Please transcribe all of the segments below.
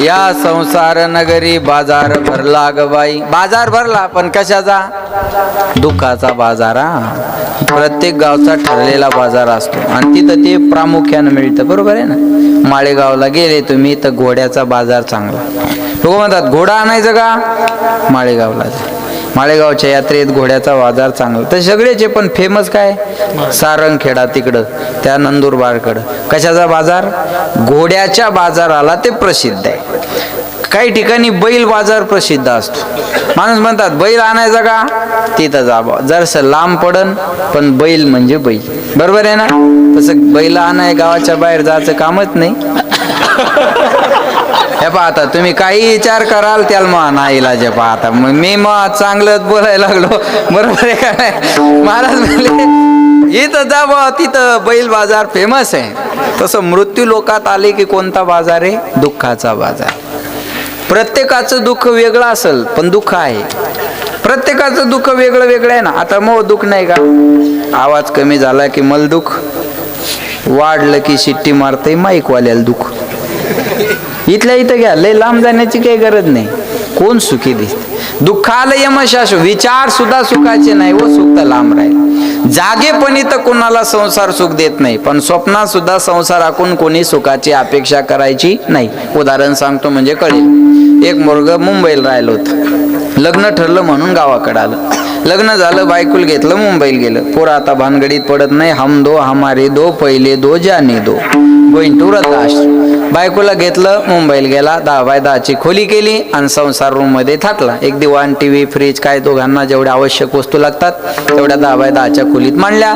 या संसार नगरी बाजार भरला ग बाई. बाजार भरला पण कशाचा? दुःखाचा बाजार. हा, प्रत्येक गावचा ठरलेला बाजार असतो आणि तिथं ते प्रामुख्याने मिळतं. बरोबर आहे ना. माळेगावला गेले तुम्ही तर घोड्याचा बाजार चांगला. लोक म्हणतात घोडा आणायचं का? माळेगावला. माळेगावच्या यात्रेत घोड्याचा बाजार चांगला. तर सगळेचे पण फेमस काय? सारंगखेडा तिकडं, त्या नंदुरबारकडं कशाचा बाजार? घोड्याच्या बाजाराला ते प्रसिद्ध आहे. काही ठिकाणी बैल बाजार प्रसिद्ध असतो. माणूस म्हणतात बैल आणायचा का? तिथं जावं. जरसं लांब पडन पण बैल म्हणजे बैल. बरोबर आहे ना. तसं बैल आणाय गावाच्या बाहेर जायचं कामच नाही. हे पाहता तुम्ही काही विचार कराल त्याला मग नाही इलाज. पाहता मग मी मग चांगलंच बोलायला लागलो. बरोबर आहे का नाही? महाराज म्हणले इथं जावं, तिथं बैल बाजार फेमस आहे. तसं मृत्यू लोकात आले की कोणता बाजार आहे? दुःखाचा बाजार. प्रत्येकाचं दुःख वेगळं असेल पण दुःख आहे. प्रत्येकाचं दुःख वेगळं वेगळं आहे ना. आता मग दुःख नाही का? आवाज कमी झाला की मल दुःख, वाढलं की शिट्टी मारते माईकवाल्याला दुःख. इथल्या इथं घ्या, लय लांब जाण्याची काही गरज नाही. कोण सुखी दिसते? दुःखाला यमशाश. विचार सुद्धा सुखाचे नाही व सुख तर लांब राहील. जागेपणी तर कोणाला संसार सुख देत नाही, पण स्वप्नात सुद्धा संसाराकडून कोणी सुखाची अपेक्षा करायची नाही. उदाहरण सांगतो म्हणजे कळेल. एक मुलगा मुंबईला राहिलं होतं. लग्न ठरलं म्हणून गावाकडे आलं. लग्न झालं, बायकुल घेतलं, मुंबईला गेलं. पोरं आता भानगडीत पडत नाही. हम दो हमारे दो, पहिले दो जाने दो, गोइंग टू वृद्धाश्रम. बायकोला घेतलं, मुंबईला गेला. 10x10ची खोली केली आणि संसार रूम मध्ये थाटला. एक दिवाण, टीव्ही, फ्रीज, काय दोघांना जेवढ्या आवश्यक वस्तू लागतात तेवढ्या 10x10च्या खोलीत मांडल्या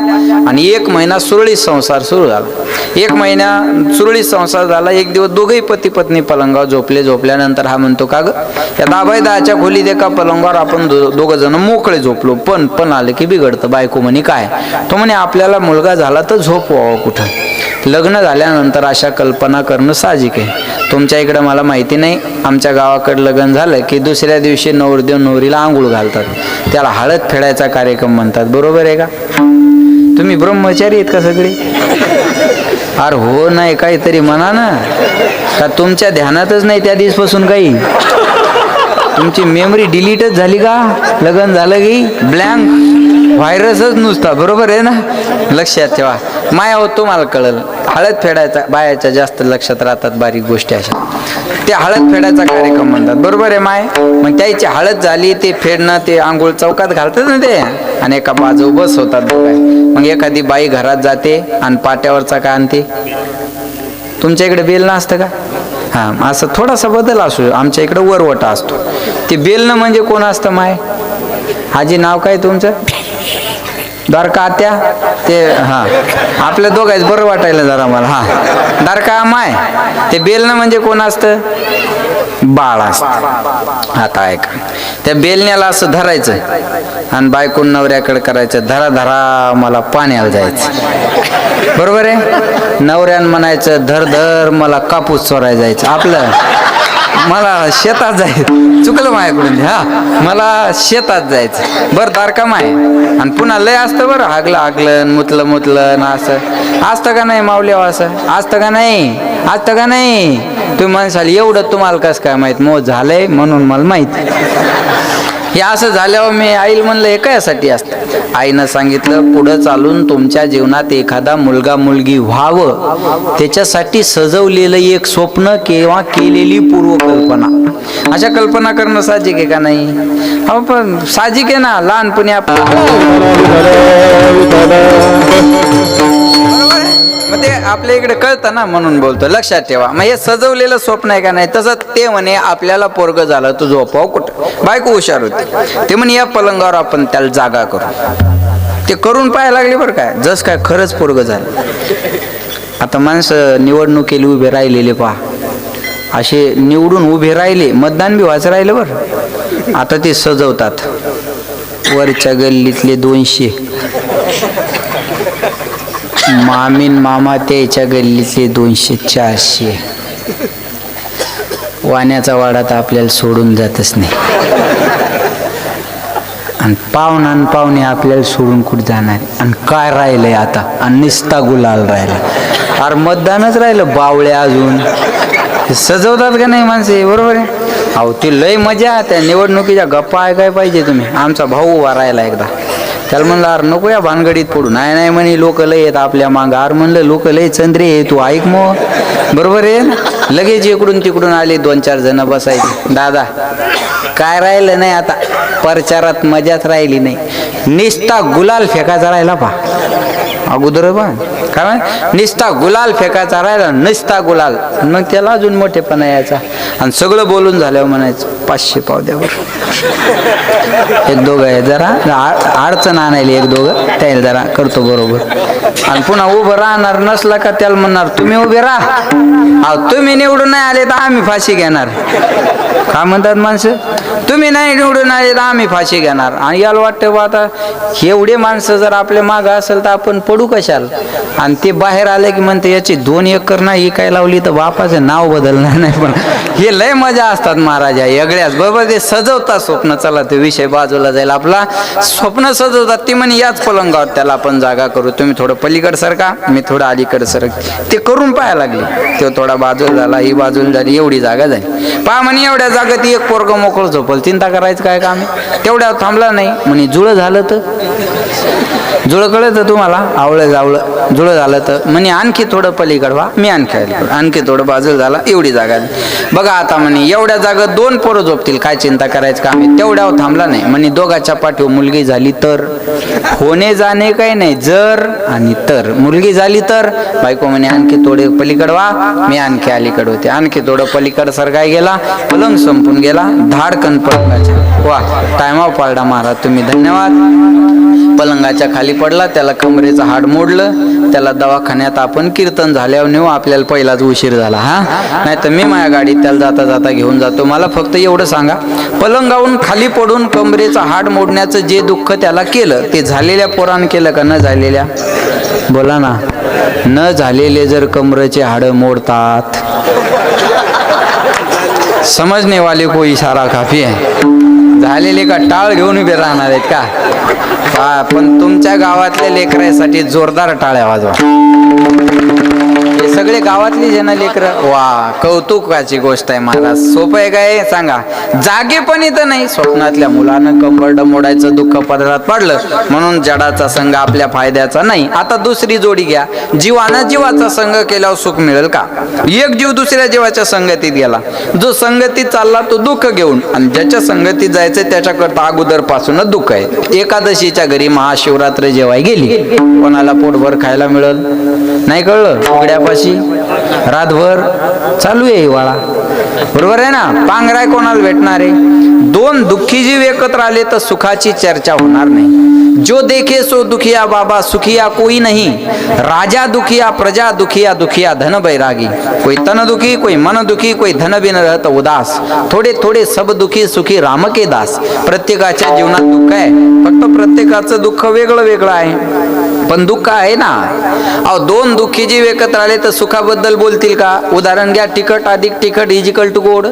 आणि 1 महिना सुरळीत संसार सुरू झाला. 1 महिना सुरळीत संसार झाला. एक दिवस दोघेही पती पत्नी पलंगावर झोपले. झोपल्यानंतर हा म्हणतो का ग, या 10x10च्या खोलीत एका पलंगावर आपण दोघं जण मोकळे झोपलो, पण आले की बिघडतं. बायको म्हणे काय? तो म्हणे आपल्याला मुलगा झाला तर झोपवावं कुठं. लग्न झाल्यानंतर अशा कल्पना करणं साहजिक आहे. तुमच्या इकडं मला माहिती नाही, आमच्या गावाकडे लग्न झालं की दुसऱ्या दिवशी नवरदेव नवरीला आंघोळ घालतात. त्याला हळद फेडायचा कार्यक्रम म्हणतात. बरोबर आहे का? तुम्ही ब्रह्मचारी आहेत का सगळे? अरे हो, नाही काहीतरी म्हणा ना. का तुमच्या ध्यानातच नाही त्या दिवसपासून काही? तुमची मेमरी डिलीटच झाली का? लग्न झालं की ब्लँक व्हायरसच नुसता. बरोबर आहे ना. लक्षात ठेवा. माया हो, तुम्हाला कळलं. हळद फेडायचा बायाच्या जास्त लक्षात राहतात बारीक गोष्टी अशा. ते हळद फेडायचा कार्यक्रम म्हणतात. बरोबर आहे माय. मग त्याची हळद झाली, ते फेडणं, ते आंघोळ चौकात घालतात ना ते, आणि एका बाजू बस होतात दोघाय. मग एखादी बाई घरात जाते आणि पाट्यावरचा काय आणते. तुमच्या इकडे बेल नसतं का? हा, असं थोडासा बदल असो. आमच्या इकडे वरवटा असतो. ते बेलणं म्हणजे कोण असतं माय? आजी नाव काय तुमचं? द्वारका आत्या. ते हा, आपल्या दोघांच बरं वाटायला जरा मला. हा, द्वारका माय. ते बेलणं म्हणजे कोण असतं? बाळ असतं. आता ऐका, त्या बेलण्याला असं धरायचं आणि बायकोन नवऱ्याकडे करायचं, धरा धरा मला पाण्याला जायचं. बरोबर आहे. नवऱ्यानं म्हणायचं धर धर मला कापूस चोरायला जायचं. आपलं मला शेतात जायचं. चुकलं माझ्याकडून. हा, मला शेतात जायचं. बरं द्वारका माय. आणि पुन्हा लय असतं बरं, हागलं मुतलं असं असतं का नाही माऊली? असं असतं का नाही? असतं का नाही? तुम्ही म्हणसाल एवढं तुम्हाला कसं काय माहित? मग झालंय म्हणून मला माहित. हे असं झाल्यावर मी आईला म्हणलं हे कशासाठी असतं? आईनं सांगितलं पुढं चालून तुमच्या जीवनात एखादा मुलगा मुलगी व्हावं, त्याच्यासाठी सजवलेलं एक स्वप्न किंवा केलेली पूर्वकल्पना. अशा कल्पना करणं साहजिक आहे का नाही? हो, पण साहजिक आहे ना. लहानपणी आपण मग ते आपल्या इकडे कळतं ना, म्हणून बोलतो. लक्षात ठेवा. मग हे सजवलेलं स्वप्न आहे का नाही? तसं ते म्हणे आपल्याला पोरग झालं तर झोपाव कुठं. बायको हुशार होती. ते म्हणे या पलंगावर आपण त्याला जागा करू. ते करून पाहायला लागले बरं काय, जस काय खरंच पोरग झालं. आता माणसं निवडणुकीला उभे राहिलेले पहा, असे निवडून उभे राहिले, मतदान बी व्हायचं राहिलं बरं. आता ते सजवतात. वरच्या गल्लीतले 200, मामीन मामा त्याच्या गल्लीतले 200-400. वाण्याचा वाडा तर आपल्याला सोडून जातच नाही. आणि पाहुणे आपल्याला सोडून कुठे जाणार? आणि काय राहिलंय आता? आणि निस्ता गुलाल राहिला. अरे मतदानच राहिलं. बावळ्या अजून ते सजवतात का नाही माणसे, बरोबर आहे. अहो ती लय मजा त्या निवडणुकीच्या गप्पा ऐकाय पाहिजे तुम्ही. आमचा भाऊ उभा राहिला एकदा, त्याला म्हणलं अरे नको या भानगडीत पडू. नाही नाही म्हणे लोक लय येत आपल्या मागं. अरे म्हणलं लोक लय चंद्रे आहे, तू ऐक मग, बरोबर आहे. लगेच इकडून तिकडून आले 2-4 जण बसायचे. दादा काय राहिलं नाही आता प्रचारात, मजाच राहिली नाही. निस्ता गुलाल फेकायचा राहिला पा अगोदर बा, काय निस्ता गुलाल फेकायचा राहिला, निस्ता गुलाल. मग त्याला अजून मोठेपणा यायचा. आणि सगळं बोलून झाल्यावर म्हणायचं 500 पाव द्यावर. एक दोघं आहे जरा अडचण आणायली, एक दोघं त्याला जरा करतो बरोबर. आणि पुन्हा उभं राहणार नसला का त्याला म्हणणार तुम्ही उभे राहा, अहो तुम्ही निवडून नाही आले तर आम्ही फाशी घेणार. काय म्हणतात माणसं, तुम्ही नाही निवडून आले तर आम्ही फाशी घेणार. आणि याला वाटतं बा आता एवढे माणसं जर आपल्या मागं असेल तर आपण पडू कशाल. आणि ते बाहेर आले की म्हणते याची 2 एकर नाही काय लावली तर बापाचं नाव बदलणार नाही. पण हे लय मजा असतात महाराजा वेगळ्याच, बरोबर. ते सजवतात स्वप्न. चला ते विषय बाजूला जाईल आपला. स्वप्न सजवतात ती म्हणे याच पलंगावर त्याला आपण जागा करू, तुम्ही थोडं पलीकड सरका, मी थोडं अलीकड सरक. ते करून पाहायला लागले. तो थोडा बाजूला झाला, ही बाजूला झाली, एवढी जागा झाली. पहा म्हणे एवढ्या जागेत एक पोरग मोकळं झोपल, चिंता करायचं काय काम. तेवढ्या थांबला नाही म्हणे जुळं झालं तर, जुळं कळतं तुम्हाला, आवळं जावळं जुळं झालं तर म्हणे आणखी थोडं पलीकड व्हा, मी आणखी थोडं बाजूला झाला, एवढी जागा. बघा आता म्हणे एवढ्या जागेत 2 पोरं झोपतील, काय चिंता करायचं काम. तेवढ्यावर थांबला नाही म्हणे दोघाच्या पाठीवर मुलगी झाली तर, होणे जाणे काही नाही, जर आणि तर मुलगी झाली तर बायको म्हणे आणखी थोडे पलीकड व्हा, मी आणखी अलीकड होते. आणखी थोडं पलीकड सरकाय गेला, पलंग संपून गेला, धाडकन पलंगाच्या. वा टायमावर पाळला महाराज तुम्ही, धन्यवाद. पलंगाच्या खाली पडला, त्याला कमरेचं हाड मोडलं, त्याला दवाखान्यात आपण कीर्तन झाल्यावर नेऊ, आपल्याला पहिलाच उशीर झाला. हा नाही तर मी माझ्या गाडीत त्याला जाता जाता घेऊन जातो. मला फक्त एवढं सांगा, पलंगावरून खाली पडून कमरेचं हाड मोडण्याचं जे दुःख त्याला केलं ते झालेल्या पोरानं केलं का न झालेल्या? बोला ना. न झालेले जर कमरेचे हाड मोडतात, समजने वाले को इशारा काफी आहे. झालेले का टाळ घेऊन उभे राहणार आहेत का? पण तुमच्या गावातल्या लेकरांसाठी जोरदार टाळ्या वाजवा. हे सगळे गावातली जण लेकर. वा कौतुकाची गोष्ट आहे महाराज. सोपं आहे काय सांगा. जागेपणी तर नाही, स्वप्नातल्या मुलानं कंबरड मोडायचं दुःख पदरात पडलं म्हणून जडाचा संघ आपल्या फायद्याचा नाही. आता दुसरी जोडी घ्या. जीवानं जीवाचा संघ केल्यावर सुख मिळेल का? एक जीव दुसऱ्या जीवाच्या संगतीत गेला, जो संगतीत चालला तो दुःख घेऊन, आणि ज्याच्या संगतीत जायचं त्याच्याकरता अगोदर पासूनच दुःख आहे. एकादशीच्या घरी महाशिवरात्र जेवाय गेली, कोणाला पोटभर खायला मिळेल नाही कळलं. उघड्यापाशी रातभर चालू आहे हिवाळा, बरोबर आहे ना. पांघराय कोणाला भेटणार आहे? 2 दुःखी जीव एकत्र आले तर सुखाची चर्चा होणार नाही. जो देखे सो दुखिया बाबा, सुखिया कोई नहीं. राजा दुखिया, प्रजा दुखिया, दुखिया धन बैरागी. कोई तन दुखी, कोई मन दुखी, कोई धन बिन रहत उदास. थोडे थोडे सब दुखी, सुखी राम के दास. प्रत्येकाच्या जीवनात दुःख आहे, फक्त प्रत्येकाचं दुःख वेगळं वेगळं आहे, पण दुःख आहे ना. अहो 2 दुःखी जीव एकत्र आले तर सुखाबद्दल बोलतील का? उदाहरण घ्या. तिखट अधिक तिखट इजिकल टू गोड.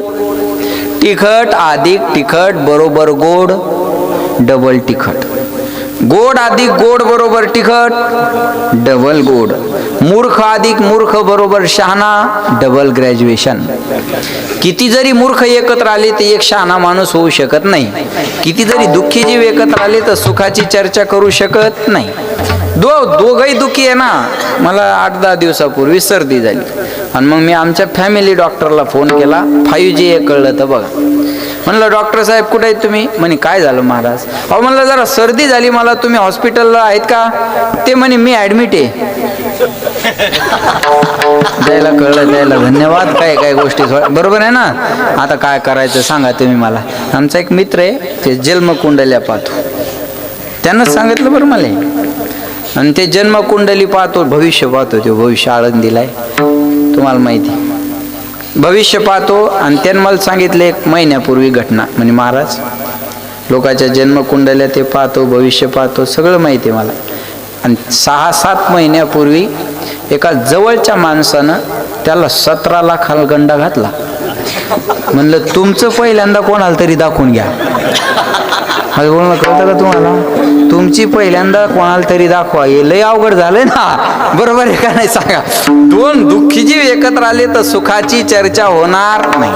तिखट अधिक तिखट बरोबर गोड, डबल तिखट. गोड अधिक गोड बरोबर तिखट, डबल गोड. मूर्ख अधिक मूर्ख बरोबर शहाणा, डबल ग्रॅज्युएशन. किती जरी मूर्ख एकत्र आले तर एक शहाणा माणूस होऊ शकत नाही. किती जरी दुःखी जीव एकत्र आले तर सुखाची चर्चा करू शकत नाही. दोघही दुःखी आहे ना. मला 8-10 दिवसापूर्वी सर्दी झाली आणि मग मी आमच्या फॅमिली डॉक्टरला फोन केला. 5G कळलं तर बघा. म्हणलं डॉक्टर साहेब कुठे आहेत तुम्ही? म्हणे काय झालं महाराज? अहो म्हणलं जरा सर्दी झाली मला, तुम्ही हॉस्पिटलला आहेत का? ते म्हणे मी ॲडमिट आहे. द्यायला कळलं, द्यायला धन्यवाद. काय काय गोष्टी बरोबर आहे ना. आता काय करायचं सांगा तुम्ही मला. आमचा एक मित्र आहे, ते जन्मकुंडल्या पाहतो, त्यानंच सांगितलं बरं मला. आणि ते जन्मकुंडली पाहतो, भविष्य पाहतो. तो भविष्य आळंदीला आहे, तुम्हाला माहिती. भविष्य पाहतो आणि त्यानं मला सांगितलं 1 महिन्यापूर्वी घटना. म्हणजे महाराज लोकांच्या जन्मकुंडल्या ते पाहतो, भविष्य पाहतो, सगळं माहिती आहे मला. आणि 6-7 महिन्यापूर्वी एका जवळच्या माणसानं त्याला 17 लाख गंडा घातला. म्हणलं तुमचं पहिल्यांदा कोणाला तरी दाखवून घ्या. बोलणं कळतं का तुम्हाला? तुमची पहिल्यांदा कोणाला तरी दाखवा, हे लय अवघड झालंय ना. बरोबर आहे का नाही सांगा. दोन दुःखी जीव एकत्र आले तर सुखाची चर्चा होणार नाही.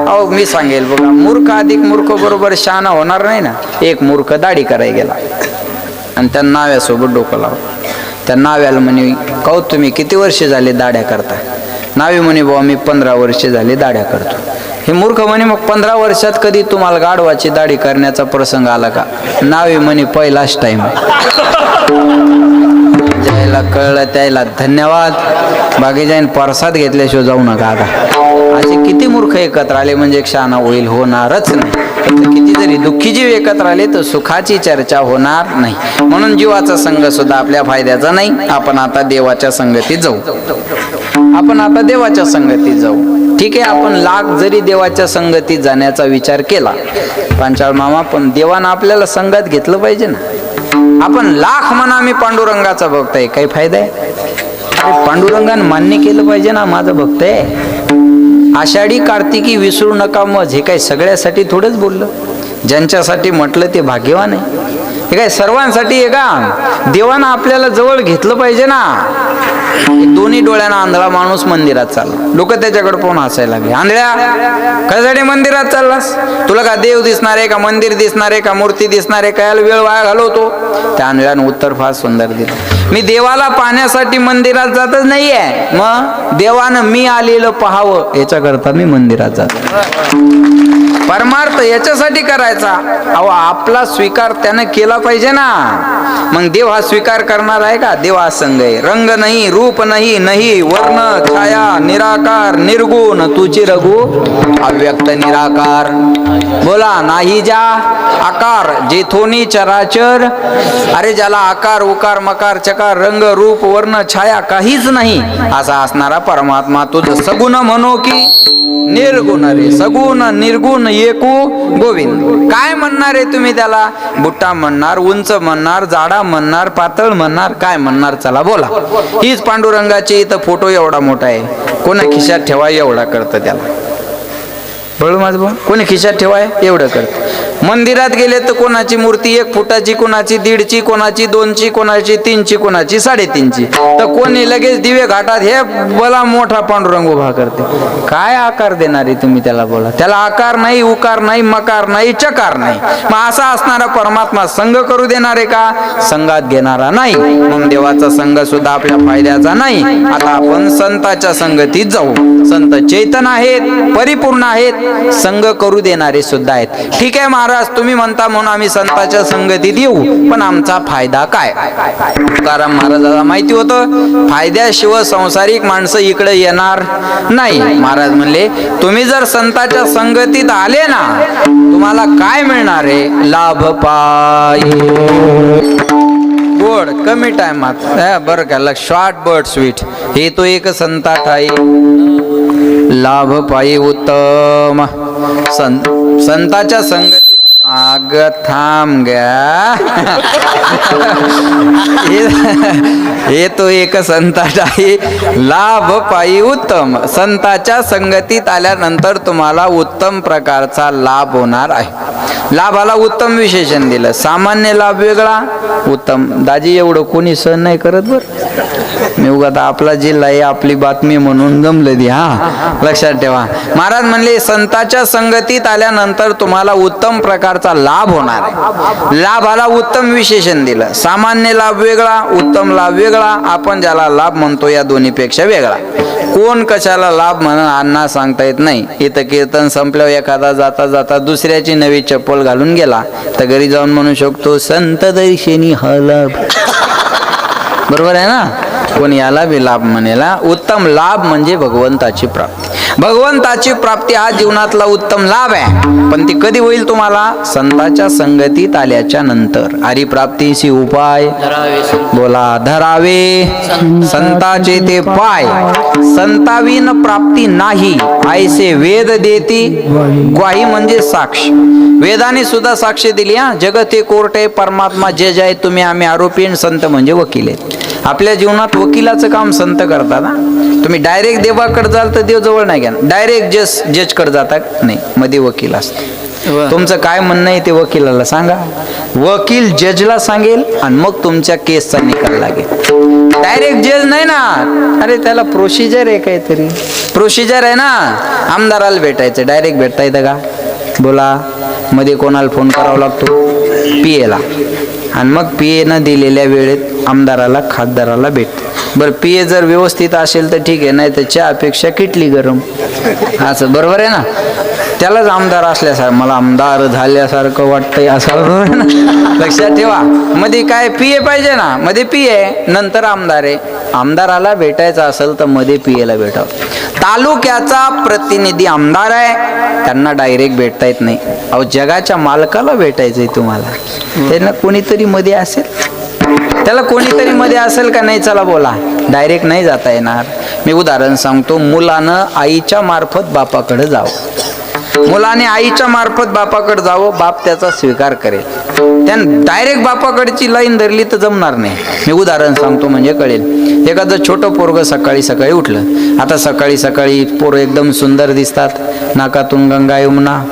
अहो मी सांगेल बघा, मूर्ख अधिक मूर्ख बरोबर शहाणा होणार नाही ना. एक मूर्ख दाढी करायला गेला आणि त्या नाव्यासोबत डोकं लावलं. त्या नाव्याला म्हणे, काहो तुम्ही किती वर्ष झाले दाढ्या करताय? नावी म्हणे, बुवा मी 15 वर्ष झाले दाढ्या करतो. हे मूर्ख म्हणे, मग 15 वर्षात कधी तुम्हाला गाढवाची दाढी करण्याचा प्रसंग आला का? नावी म्हणे, पहिलाच टाइम. ज्याला कळलं त्याला धन्यवाद, बाकी जाईन प्रसाद घेतल्याशिवाय जाऊ नका. आता असे किती मूर्ख एकत्र आले म्हणजे शहाणा होईल? होणारच नाही. किती जरी दुःखी जीव एकत्र आले तर सुखाची चर्चा होणार नाही. म्हणून जीवाचा संघ सुद्धा आपल्या फायद्याचा नाही. आपण आता देवाच्या संगतीत जाऊ. आपण आता देवाच्या संगतीत जाऊ. ठीक आहे, आपण लाख जरी देवाच्या संगतीत जाण्याचा विचार केला पांचाळ मामा, पण देवानं आपल्याला संगत घेतलं पाहिजे ना. आपण लाख म्हणा मी पांडुरंगाचा भक्त आहे, काही फायदा आहे? अरे पांडुरंगानं मान्य केलं पाहिजे ना माझं भक्त आहे. आषाढी कार्तिकी विसरू नका मज, हे काय सगळ्यासाठी थोडंच बोललं? ज्यांच्यासाठी म्हटलं ते भाग्यवान आहे. हे काय सर्वांसाठी आहे का? देवानं आपल्याला जवळ घेतलं पाहिजे ना. दोन्ही डोळ्यानं आंधळा माणूस मंदिरात चालला, लोक त्याच्याकडे पाहून हसायला लागले. आंधळ्या, कशासाठी मंदिरात चाललास? तुला का देव दिसणार आहे का, मंदिर दिसणार आहे का, मूर्ती दिसणार आहे का, याला वेळ वाया घालवतो? त्या आंधळ्यानं उत्तर फार सुंदर दिलं, मी देवाला पाहण्यासाठी मंदिरात जातच नाहीये, मग देवानं मी आलेलं पाहावं याच्याकरता मी मंदिरात जातो. परमार्थ याच्यासाठी करायचा. अहो आपला स्वीकार त्यानं केला पाहिजे ना. मग देव हा स्वीकार करणार आहे का? देव हा संग आहे. रंग नाही, रूप नाही, नाही वर्ण छाया, निराकार निर्गुण तुझी रघु अव्यक्त निराकार. बोला नाही ज्या आकार जेथोनी चराचर. अरे ज्याला आकार उकार मकार चकार रंग रूप वर्ण छाया काहीच नाही असा असणारा परमात्मा तुझं सगुण म्हणो की निर्गुण रे. सगुण निर्गुण एकू गोविंद. काय म्हणणार आहे तुम्ही त्याला? बुट्टा म्हणणार, उंच म्हणणार, जाडा म्हणणार, पातळ म्हणणार, काय म्हणणार? चला बोला. हीच पांडुरंगाची इथं फोटो एवढा मोठा आहे, कोणा खिशात ठेवा एवढा करतं त्याला. बरोबर माझं भाऊ, कोणी खिशात ठेवाय एवढं करतं. मंदिरात गेले तर कोणाची मूर्ती 1 फुटाची, कोणाची 1.5ची, कोणाची 2ची, कोणाची 3ची, कोणाची 3.5ची. तर कोणी लगेच दिवे घाटात हे बोला मोठा पांडुरंग उभा करते. काय आकार देणारे तुम्ही त्याला? बोला. त्याला आकार नाही, उकार नाही, मकार नाही, चकार नाही. मग असा असणारा परमात्मा संघ करू देणारे का? संघात घेणारा नाही. म्हणून देवाचा संघ सुद्धा आपल्या फायद्याचा नाही. आता आपण संताच्या संगतीत जाऊ. संत चैतन आहेत, परिपूर्ण आहेत, संघ करू देणारे सुद्धा आहेत. ठीक आहे महाराज, तुम्ही म्हणता म्हणून आम्ही संतांच्या संगतीत येऊ, पण आमचा फायदा काय? तुकाराम महाराजाला माहिती होतं फायद्याशिवाय संसारिक माणसं इकडे येणार नाही. महाराज म्हणले तुम्ही जर संतांच्या संगतीत आले ना, तुम्हाला काय मिळणार आहे? लाभ पायी. गोड कमी टाइमात बरं का, शॉर्ट बट स्वीट. हे तो एक संताट आहे. लाभ पायी उत्तम संताच्या संगतीत. आग थांब ग्या. हे तो एक संताट आहे. लाभ पायी उत्तम. संताच्या संगतीत आल्यानंतर तुम्हाला उत्तम प्रकारचा लाभ होणार आहे. लाभाला उत्तम विशेषण दिलं. सामान्य लाभ वेगळा, उत्तम. दाजी एवढं कोणी सहन नाही करत बरं. मी उगाच आपला जिल्हा आहे आपली बातमी म्हणून गमलं दी. हा लक्षात ठेवा. महाराज म्हणले संताच्या संगतीत आल्यानंतर तुम्हाला उत्तम प्रकारचा लाभ होणार आहे. लाभाला उत्तम विशेषण दिलं. सामान्य लाभ वेगळा, उत्तम लाभ वेगळा. आपण ज्याला लाभ म्हणतो या दोन्हीपेक्षा वेगळा. कोण कशाला लाभ म्हणून अण्णा सांगता येत नाही. इथं कीर्तन संपल्यावर एखादा जाता जाता दुसऱ्याची नवी चप्पल घालून गेला तर घरी जाऊन म्हणू शकतो संत दर्शनी हा लाभ. बरोबर आहे ना? कोण याला बी लाभ म्हणेला. उत्तम लाभ म्हणजे भगवंताची प्राप्ती. भगवंताची प्राप्ती हा जीवनातला उत्तम लाभ आहे. पण ती कधी होईल तुम्हाला? संताच्या संगतीत आल्याच्या नंतर. हरिप्राप्तीशी उपाय बोला. धरावे संताचे ते पाय. संताविन प्राप्ती नाही ऐसे वेद देती ग्वाही म्हणजे साक्ष. वेदाने सुद्धा साक्ष दिली. हा जगत हे कोर्ट आहे, परमात्मा जज आहे, तुम्ही आम्ही आरोपी आणि संत म्हणजे वकील आहेत. आपल्या जीवनात वकिलाचं काम संत करतात. तुम्ही डायरेक्ट देवाकडे जाल तर देव जवळ नाही घ्या. डायरेक्ट जजकडे जाता नाही, मध्ये वकील असतो. तुमचं काय म्हणणं आहे ते वकिलाला सांगा, वकील जजला सांगेल आणि मग तुमच्या केसचा निकाल लागेल. डायरेक्ट जज नाही ना, अरे त्याला प्रोसिजर आहे, काहीतरी प्रोसिजर आहे ना. आमदाराला भेटायचं डायरेक्ट भेटता येतं का? बोला, मध्ये कोणाला फोन करावा लागतो? PA ला. आणि मग PA न दिलेल्या वेळेत आमदाराला खासदाराला भेट. बरं, PA जर व्यवस्थित असेल तर ठीक आहे, नाही तर चहापेक्षा किटली गरम, असं बरोबर आहे ना. त्यालाच आमदार असल्यासारखं, मला आमदार झाल्यासारखं वाटतंय, असं बरोबर आहे ना. लक्षात ठेवा, मध्ये काय PA पाहिजे ना, मध्ये PA नंतर आमदार आहे. आमदाराला भेटायचं असेल तर मध्ये PA ला भेटावं. तालुक्याचा प्रतिनिधी आमदार आहे, त्यांना डायरेक्ट भेटता येत नाही. अहो, जगाच्या मालकाला भेटायचंय तुम्हाला, त्यांना कोणीतरी मध्ये असेल, त्याला कोणीतरी मध्ये असेल का नाही? चला बोला, डायरेक्ट नाही जाता येणार. मी उदाहरण सांगतो, मुलानं आईच्या मार्फत बापाकडे जावं, मुलाने आईच्या मार्फत बापाकडे जावं, बाप त्याचा स्वीकार करेल. त्यानं डायरेक्ट बापाकडची लाईन धरली तर जमणार नाही. मी उदाहरण सांगतो म्हणजे कळेल. एखादं छोटं पोरग सकाळी सकाळी उठलं. आता सकाळी सकाळी पोरं एकदम सुंदर दिसतात, नाकातून गंगा यमुना,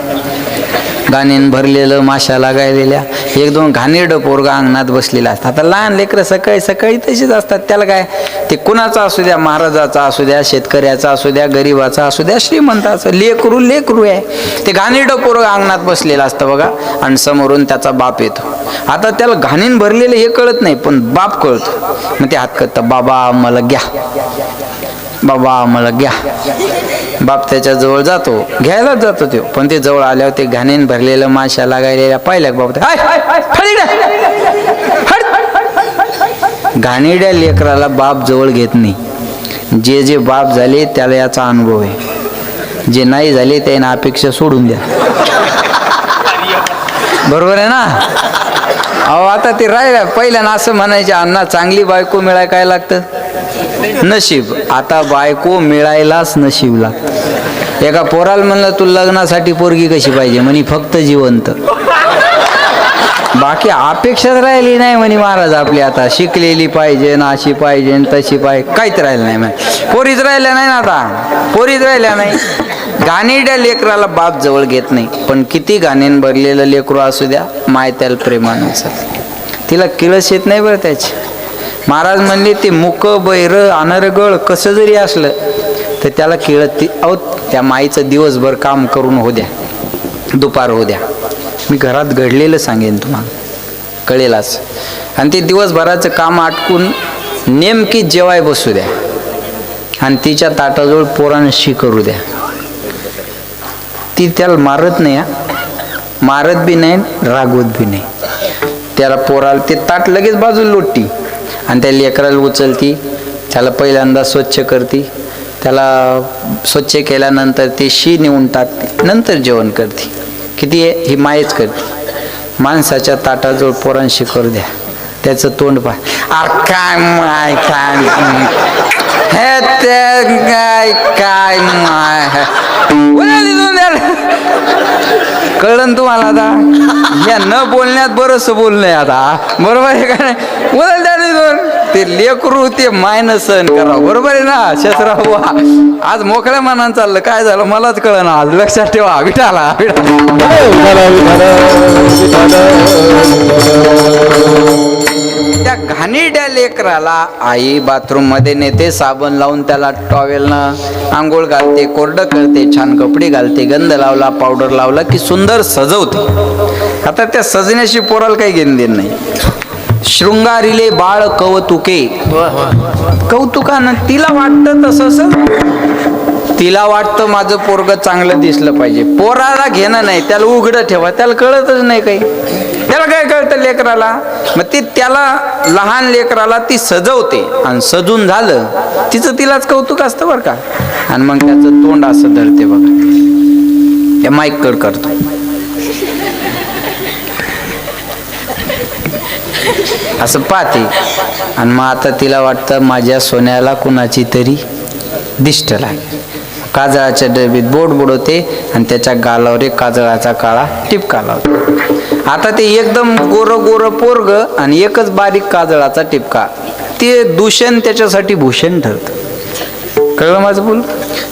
गाणीन भरलेलं, माशा लागायलेल्या, एक दोन घाणेरडं पोरगा अंगणात बसलेला असतात. आता लहान लेकरं सकाळी सकाळी तशीच असतात. त्याला काय, ते कुणाचा असू द्या, महाराजाचा असू द्या, शेतकऱ्याचा असू द्या, गरीबाचा असू द्या, श्रीमंताचं, लेकरू लेकरू आहे. ते घाणेरडं पोरगा अंगणात बसलेलं असतं बघा, आणि समोरून त्याचा बाप येतो. आता त्याला घाणीन भरलेलं हे कळत नाही, पण बाप कळतो. मग ते हात करतं, बाबा मला घ्या, बाबा मला घ्या. बाप त्याच्या जवळ जातो, घ्यायलाच जातो तो, पण ते जवळ आल्यावर ते घाणीन भरलेलं, माशा लागायलेल्या पाहिल्या बाप, घाणेरड्या लेकराला बाप जवळ घेत नाही. जे जे बाप झाले त्याला याचा अनुभव आहे, जे नाही झाले त्यांना अपेक्षा सोडून द्या. बरोबर आहे ना. अहो, आता ते राहिलं, पहिल्यानं असं म्हणायचे, अण्णा चांगली बायको मिळाय काय लागतं? नशीब. आता बायको मिळायलाच नशीब लागतं. एका पोराला म्हणलं तू लग्नासाठी पोरगी कशी पाहिजे, म्हणे फक्त जिवंत, बाकी अपेक्षाच राहिली नाही म्हणे महाराज आपली. आता शिकलेली पाहिजे ना, अशी पाहिजे तशी पाहिजे, काहीच राहिलं नाही म्हणे. पोरीच राहिल्या नाही ना, आता पोरीच राहिल्या नाही. घाणेरड्या लेकराला बाप जवळ घेत नाही, पण किती घाणीन भरलेलं लेकरू असू द्या, माय त्याला प्रेमानं तिला किळस येत नाही बरं त्याची. महाराज म्हणले ते मुक बैर अनरगळ कसं जरी असलं तर त्याला किळत ती. अहो, त्या माईचं दिवसभर काम करून हो द्या, दुपार हो द्या, मी घरात घडलेलं सांगेन तुम्हाला, कळेलच. आणि ते दिवसभराचं काम आटकून नेमकी जेवाय बसू द्या, आणि तिच्या ताटाजवळ पोरांशी करू द्या. ती त्याला मारत नाही, मारत बी नाही, रागवत बी नाही. त्याला पोराला ते ताट लगेच बाजूला लोटती, आणि त्या लेकराला उचलती, त्याला पहिल्यांदा स्वच्छ करती, त्याला स्वच्छ केल्यानंतर ते शी नेऊन टाकते, नंतर जेवण करते. किती आहे ही मायच करते. माणसाच्या ताटाजवळ पोरांशी करू द्या, त्याचं तोंड पहा, अरे काय माय, काय हे ते काय काय माय, कळलं तुम्हाला? आता या न बोलण्यात बरंच बोलणं आता, बरोबर आहे का नाही? बोल ते लेकरू ते मायनं सहन करा, बरोबर आहे ना शस्त्राव. आज मोकळ्या मनानं चाललं, काय झालं मलाच कळलं आज. लक्षात ठेवा, विठाला त्या घाणेरड्या लेकराला आई बाथरूम मध्ये नेते, साबण लावून त्याला टॉवेलनं आंघोळ घालते, कोरडं करते, छान कपडे घालते, गंध लावला, पावडर लावला की सुंदर सजवते. आता त्या सजण्याशी पोराला काही घेणं देणं नाही. शृंगारिले बाळ कौतुके, कौतुकानं तिला वाटतं तसं, तिला वाटतं माझं पोरग चांगलं दिसलं पाहिजे. पोराला घेणं नाही, त्याला उघडं ठेवा, त्याला कळतच नाही काही. त्याला काय कळतं लेकराला? मग ती त्याला लहान लेकराला ती सजवते, आणि सजून झालं तिचं तिलाच कौतुक असतं बरं का. आणि मग त्याचं तोंड असं धरते बघा, त्या माईक कड करतो, असं पाहते. आणि मग आता तिला वाटतं माझ्या सोन्याला कुणाची तरी दिष्ट लागेल. काजळाच्या डबीत बोट बुडवते, आणि त्याच्या गालावर एक काजळाचा काळा टिपका लावतो. आता ते एकदम गोरं गोरं पोरग आणि एकच बारीक काजळाचा टिपका, ते दूषण त्याच्यासाठी भूषण ठरतं. कळलं माझं बोल?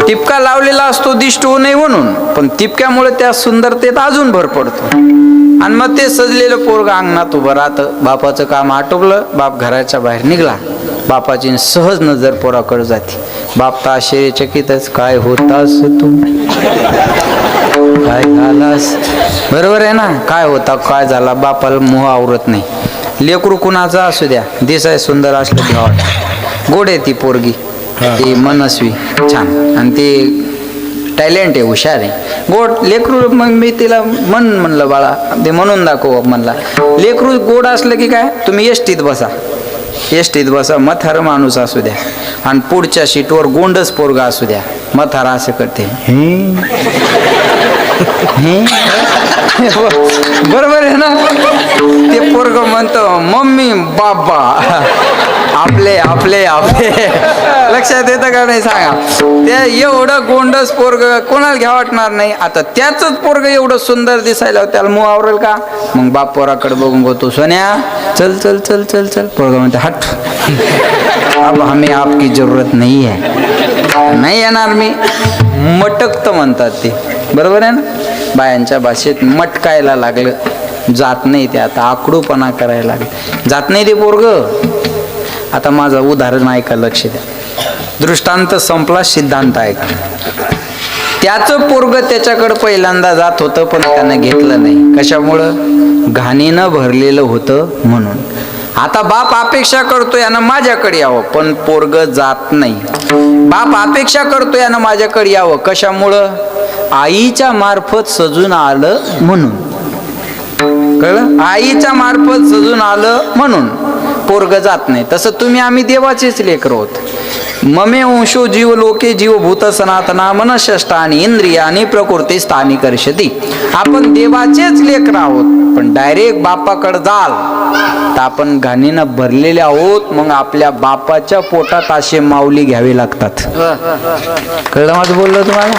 टिपका लावलेला असतो दिष्ट होऊ नये म्हणून, पण टिपक्यामुळे त्या सुंदरतेत अजून भर पडतो. आणि मग ते सजलेलं पोरग अंगणात उभं राहतं. बापाचं काम आटोपलं, बाप घराच्या बाहेर निघला. बापाची सहज नजर पोराकडे जाते. बाप तर आश्चर्यचकितच, काय होतास तू, काय झालास? बरोबर आहे ना, काय होता काय झाला, बापाला मोह आवरत नाही. लेकरू कुणाचा असू द्या, दिसाय सुंदर असलं घ्यावा. गोड आहे ती पोरगी, ती मनस्वी छान, आणि ती टॅलेंट आहे, हुशार आहे, गोड लेकरू. मग मी तिला म्हणलं बाळा ते म्हणून दाखव म्हणला. लेकरू गोड असलं की काय, तुम्ही एसटीत बसा, एसटीत बसा, म्हातारं माणूस असू द्या आणि पुढच्या सीटवर गोंडच पोरगा असू द्या, म्हातारा असं करते बरोबर आहे ना. ते पोरग म्हणतो मम्मी बाबा आपले आपले आपले. लक्षात येतं का नाही सांगा. ते एवढं गोंडस पोरग कोणाला घ्या वाटणार नाही. आता त्याच पोरग एवढं सुंदर दिसायला त्याला मुह आवरेल का. मग बाप पोराकडे बघून बोलतो, सोन्या चल चल चल चल चल. पोरग म्हणते हट, अब हमें आपकी जरूरत नहीं है, नाही येणार मी. मटकत म्हणतात ते, बरोबर आहे ना. बायांच्या भाषेत मटकायला लागलं, जात नाही ते, आता आकडूपणा करायला लागलं, जात नाही ते पोरग. आता माझं उदाहरण ऐका, लक्ष द्या. दृष्टांत संपला, सिद्धांत ऐका. त्याचं पोरग त्याच्याकडे पहिल्यांदा जात होतं, पण त्यानं घेतलं नाही. कशामुळं, घाणीनं भरलेलं होतं म्हणून. आता बाप अपेक्षा करतो यानं माझ्याकडे यावं, पण पोरग जात नाही. बाप अपेक्षा करतो यानं माझ्याकडे यावं, कशामुळं, आईच्या मार्फत सजून आलं म्हणून. कळलं, आईच्या मार्फत सजून आलं म्हणून पोरग जात नाही. तसं तुम्ही आम्ही देवाचेच लेकर आहोत. ममे अंशो जीव लोके जीवभूत सनातना मनष्यष्टानी इंद्रियानी प्रकृती स्थानी करशती. आपण देवाचेच लेकर आहोत, पण डायरेक्ट बापाकडे जाल तर आपण घाणीनं भरलेले आहोत. मग आपल्या बापाच्या पोटात असे माऊली घ्यावे लागतात. कळलं माझं बोललो तुम्हाला.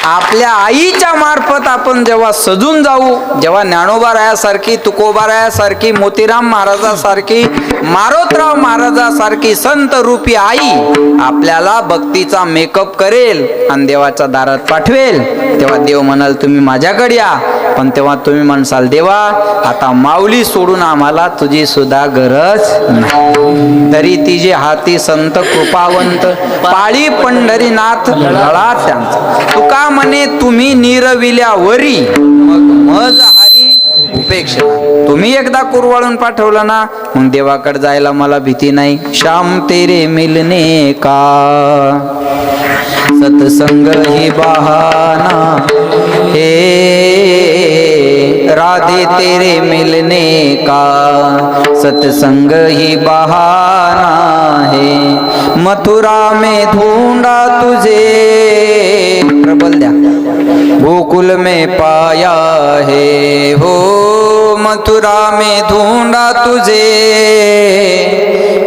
आपल्या आईच्या मार्फत आपण जेव्हा सजून जाऊ, जेव्हा ज्ञानोबा रायासारखी, तुकोबा रायासारखी, मोतीराम महाराजासारखी, मारोतराव महाराजासारखी संत रूपी आई आपल्याला भक्तीचा मेकअप करेल आणि देवाच्या दारात पाठवेल, तेव्हा देव म्हणाल तुम्ही माझ्याकडे या. पण तेव्हा तुम्ही म्हणसाल देवा आता माऊली सोडून आम्हाला तुझी सुद्धा गरज नाही. तरी तिचे हाती संत कृपावंत, पाळी पंढरीनाथ गळा त्यांचा. तुका म्हणे तुम्ही निरविल्यावरी, मग मज हरी उपेक्षा. तुम्ही एकदा कुरवाळून पाठवलं ना, मग देवाकडे जायला मला भीती नाही. श्याम तेरे मिलने का सत्संग ही बहाना हे, राधे तेरे मिलने का सत्संग ही बहाना है. मथुरा में ढूंढा तुझे, प्रबल द्या, गोकुल में पाया है हो. मथुरा में ढूंढा तुझे,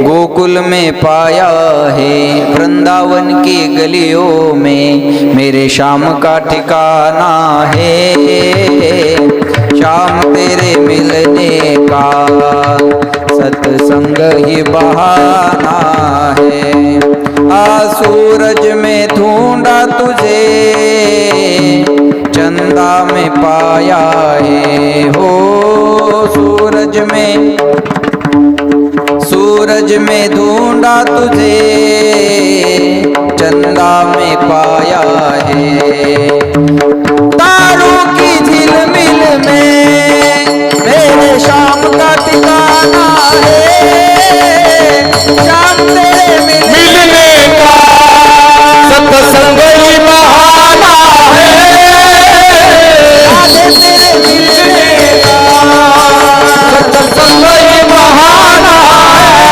गोकुल में पाया है. वृंदावन की गलियों में मेरे श्याम का ठिकाना है. श्याम तेरे मिलने का सत्संग ही बहाना है. आ सूरज में ढूंढा तुझे, चंदा में पाया है हो. सूरज में ढूंढा तुझे, चंदा में पाया है. तारों की झिलमिल में मेरे श्याम का ठिकाना है. श्याम तेरे मिलने का सत्संग ही बहाना है. तेरे मिलने का सत्संग ही बहाना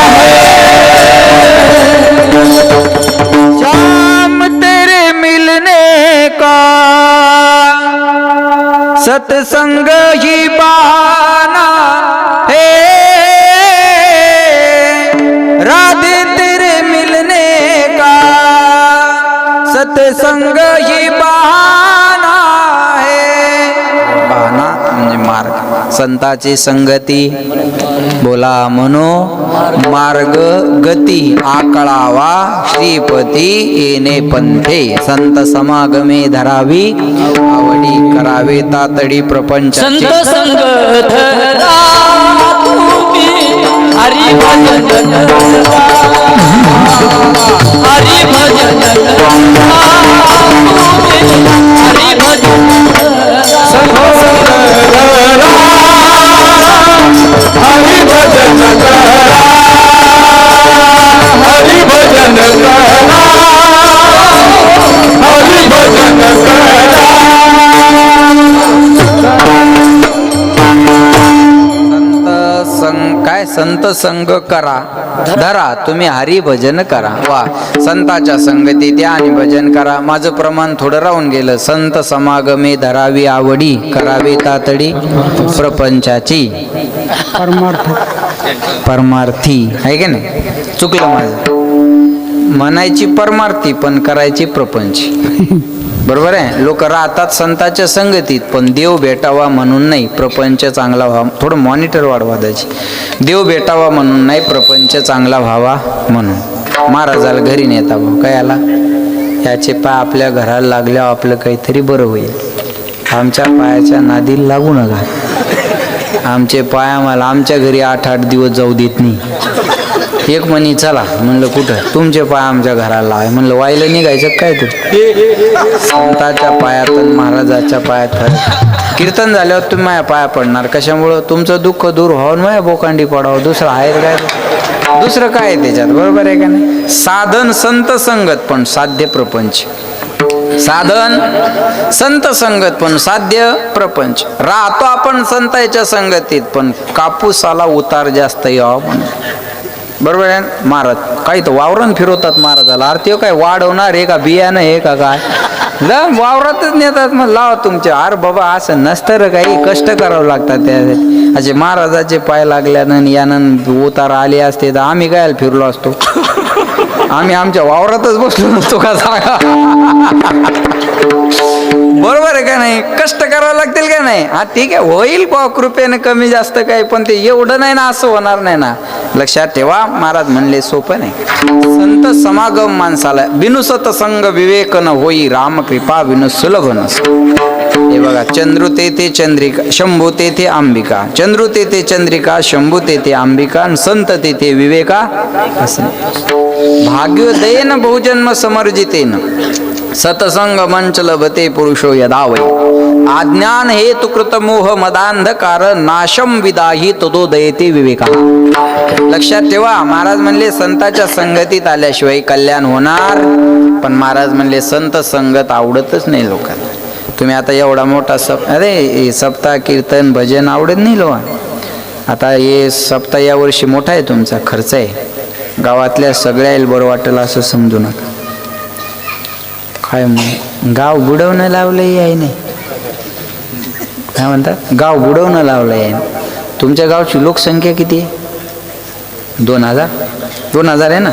है. श्याम तेरे मिलने का सत्संग ही बहाना है. राधे तेरे मिलने का सत्संग ही बहाना है. बहाना म्हणजे मार्ग, संताची संगती बोला मनो मार्ग गती आकळावा श्रीपती येणे पंथे संत समागमे धरावी आवडी करावे तातडी प्रपंच संत संग धरा तुम्ही हरी भजन करा, हरी भजन करा तुम्ही, हरी भजन करा। संत संग धरा हरी भजन करा, हरी भजन करा, हरी भजन करा। संत संग करा धरा तुम्ही हरी भजन करा। वा संताच्या संगतीत या आणि भजन करा। माझं प्रमाण थोडं राहून गेलं। संत समागमे धरावी आवडी करावी तातडी प्रपंचाची परमार्थी आहे की नाही? चुकलं माझं, म्हणायची परमार्थी पण करायची प्रपंची। बरोबर आहे? लोक राहतात संतांच्या संगतीत पण देव भेटावा म्हणून नाही, प्रपंच चांगला व्हावा। थोडं मॉनिटर वाढवा त्याची। देव भेटावा म्हणून नाही, प्रपंच चांगला व्हावा म्हणून। महाराजाला घरी नेता भाऊ काय आला, याचे पाय आपल्या घराला लागल्यावर आपलं काहीतरी बरं होईल। आमच्या पायाच्या नादीला लागू नका। आमचे पाय आम्हाला आमच्या घरी 8-8 दिवस जाऊ देत नाही। एक म्हणी चला म्हणलं कुठं, तुमचे पाय आमच्या घराला लावाय म्हणलं, वायला निघायचं काय तू? संताच्या पायात महाराजाच्या पायात कीर्तन झाल्यावर तुम्ही माझ्या पाया पडणार कशामुळं? तुमचं दुःख दूर व्हावं माझ्या बोकांडी पडावं, दुसरं आहे काय? दुसरं काय आहे त्याच्यात? बरोबर आहे का नाही? साधन संत संगत पण साध्य प्रपंच। साधन संत संगत पण साध्य प्रपंच। राहतो आपण संतांच्या संगतीत पण कापूसाला उतार जास्त यावा म्हणून। बरोबर आहे? महाराज काही तर वावरण फिरवतात महाराजाला। आरती काय वाढवणार आहे का बियाणं आहे का काय? वावरातच नेतात मग लावा तुमचे। अरे बाबा असं नसतं रे, काही कष्ट करावं लागतात त्या असे। महाराजाचे पाय लागल्यानं यानं उतार आले असते तर आम्ही काय फिरलो असतो? आम्ही आमच्या वावरातच बसलो नसतो का सांगा? बरोबर आहे का नाही? कष्ट करावं लागतील का नाही? हा ठीक आहे, होईल बा कृपेने कमी जास्त काही, पण ते एवढं नाही ना, असं होणार नाही ना। लक्षात ठेवा, महाराज म्हणले सोपं नाही। संत समागम माणसाला बिनु सतसंग विवेक न होई, राम कृपा विनु सुलभ नस। हे बघा, चंद्रू तेथे चंद्रिका शंभू तेथे अंबिका, चंद्रू तेथे चंद्रिका शंभू तेथे अंबिका, संत तेथे विवेका असणे। भाग्योदयेन बहुजन्म समर्जितेन सतसंग मंच लभते पुरुषो यदा वै, अज्ञान हेतु कृत मोह मदांधकार नाशम विदाही तदोदयते विवेका। लक्षात ठेवा, महाराज म्हणले संताच्या संगतीत आल्याशिवाय कल्याण होणार, पण महाराज म्हणले संत संगत आवडतच नाही लोकांना। तुम्ही आता एवढा मोठा सप्ताह कीर्तन भजन आवडत नाही लोक। आता हे सप्ताह या वर्षी मोठा आहे, तुमचा खर्च आहे, गावातल्या सगळ्याला बरं वाटेल असं समजू नका। काय मग गाव बुडवणं लावलं आहे नाही, काय म्हणतात? गाव बुडवणं लावलं आहे। तुमच्या गावची लोकसंख्या किती आहे? 2000 आहे ना?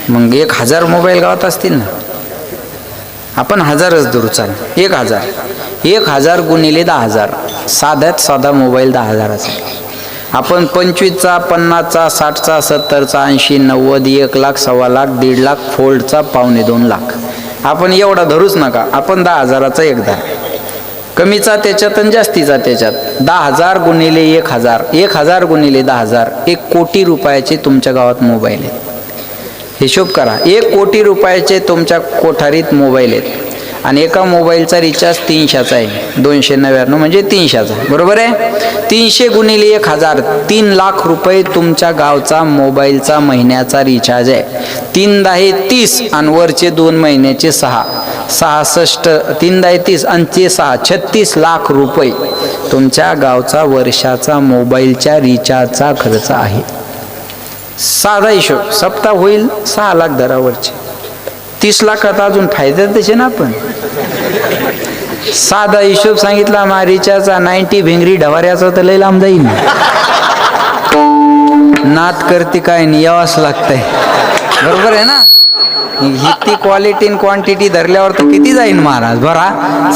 मग 1000 मोबाईल गावात असतील ना? आपण 1000च धरू चाल। 1000 गुणिले 10,000, साध्यात साधा मोबाईल 10,000चा। आपण 25चा 50चा 60चा 70चा 80 90 1 लाख 1.25 लाख 1.5 लाख फोल्डचा 2.25 लाख आपण एवढा धरूच नका। आपण 10,000चा एकदा कमीचा त्याच्यात आणि जास्तीचा त्याच्यात 10,000 गुणिले 1000, 1000 गुणिले 10,000, 1 कोटी रुपयाचे तुमच्या गावात मोबाईल आहेत। हिशोब करा, 1 कोटी रुपयाचे तुमच्या कोठारीत मोबाईल आहेत आणि एका मोबाईलचा रिचार्ज 300चा आहे, 299 म्हणजे 300चा। बरोबर आहे? 300 गुणिले 1000, 3 लाख रुपये तुमच्या गावचा मोबाईलचा महिन्याचा रिचार्ज आहे। 3 10 30 आणि वरचे 2 महिन्याचे 6 66, 3 10 30 आणि 6 36 लाख रुपये तुमच्या गावचा वर्षाचा मोबाईलच्या रिचार्जचा खर्च आहे। साधा हिशोब, सप्ताह होईल 6 लाख दरावरचे, 30 लाखात अजून फायदा तसे ना। आपण साधा हिशोब सांगितला, मा रिचार्जचा 90 भिंगरी ढवाऱ्याचा तर लय लांब जाईल। नात करते काय नाही, यावंच लागतंय। बरोबर आहे ना? ही क्वालिटी आणि क्वांटिटी धरल्यावर तर किती जाईन महाराज बरा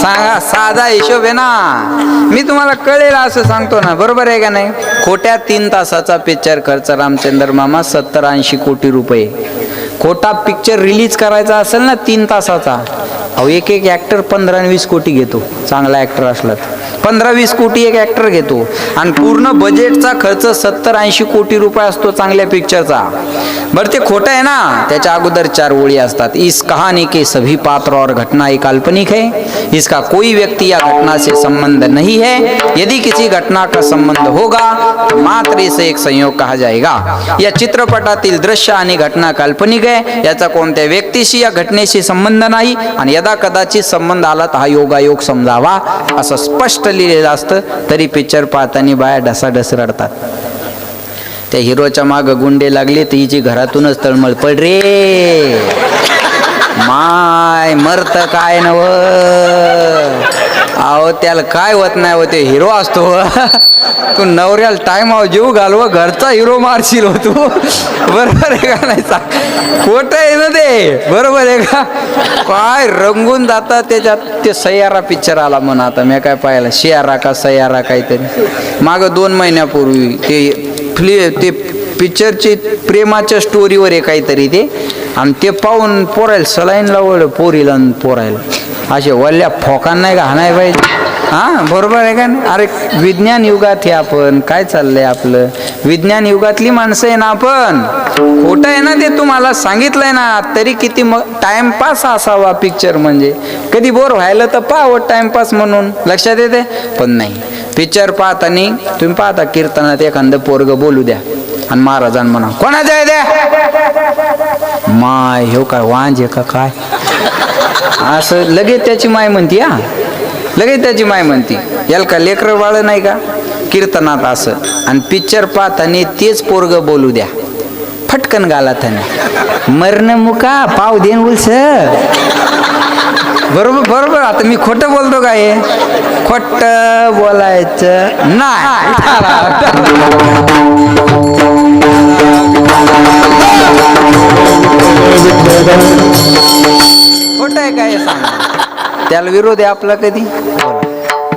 सांगा. साधा हिशोब आहे ना, मी तुम्हाला कळेल असं सांगतो ना, बरोबर आहे का नाही? खोट्या 3 तासाचा पिक्चर खर्च रामचंद्र मामा 70-80 कोटी रुपये. खोटा पिक्चर रिलीज करायचा असेल ना 3 तासाचा, अहो एक ऍक्टर 15-20 कोटी घेतो, चांगला ऍक्टर असला तर 15-20 कोटी एक ऍक्टर घेतो. आणि पूर्ण बजेटचा खर्च 70-80 कोटी रुपये असतो चांगल्या पिक्चरचा. बरं ते खोटं आहे ना, त्याच्या अगोदर 4 ओळी असतात. इस कहानी के सभी पात्र और घटना एक काल्पनिक है, इसका कोई व्यक्ति या घटना से संबंध नहीं है, यदि किसी घटना का संबंध होगा तो मात्र इसे एक संयोग कहा जाएगा. या चित्रपटातील दृश्य आणि घटना काल्पनिक आहे, याचा कोणत्या व्यक्तीशी या घटनेशी संबंध नाही आणि यदा कदाचित संबंध आला तर हा योगायोग समजावा असं स्पष्ट लिहिलेलं असतं. तरी पिक्चर पाहताना बाया ढसाढस रडतात. त्या हिरोच्या माग गुंडे लागले तर हिची घरातूनच तळमळ पड रे माय मरत काय नव. अहो त्याला काय होत नाही हो, ते हिरो असतो. तू नवऱ्याला टाइम जीव घालव, घरचा हिरो मारशील हो तू. बरोबर आहे का नाही? खोट आहे ना ते, बरोबर आहे का? काय रंगून जातात त्याच्यात. ते सय्यारा पिक्चर आला म्हणा, आता मी काय पाहिलं, शियारा का सय्यारा काहीतरी माग 2 महिन्यापूर्वी. ते पिक्चरची प्रेमाच्या स्टोरीवर आहे काहीतरी ते, आणि ते पाहून पोरायला सलाईन लावलं पोरीला आणि पोरायला. असे वल्ल्या फोकान नाही का नाही पाहिजे. हां बरोबर आहे का नाही? अरे विज्ञान युगात हे आपण काय चाललंय आपलं, विज्ञान युगातली माणसं आहे ना आपण. खोटं आहे ना ते, तुम्हाला सांगितलंय ना. तरी किती मग टाइमपास असावा पिक्चर, म्हणजे कधी बोर व्हायला तर पाहावं टाइमपास म्हणून, लक्षात येते. पण नाही, पिक्चर पाहताना तुम्ही पाहता कीर्तनात एखादं पोरग बोलू द्या आणि महाराजांना म्हणा कोणाचं आहे द्या माय, हो काय वांज आहे का काय, असं लगेच त्याची माय म्हणती. हा लगेच त्याची माय म्हणती. याला का लेकरं बाळ नाही का कीर्तनात असं, आणि पिक्चर पाहताना तेच पोरग बोलू द्या फटकन गालात मरण मुका पाव देन उलस. बरोबर बरोबर. आता मी खोटं बोलतो काय? खोटं बोलायचं नाही. खोटं आहे काय सांग, त्याला विरोध आहे आपला. कधी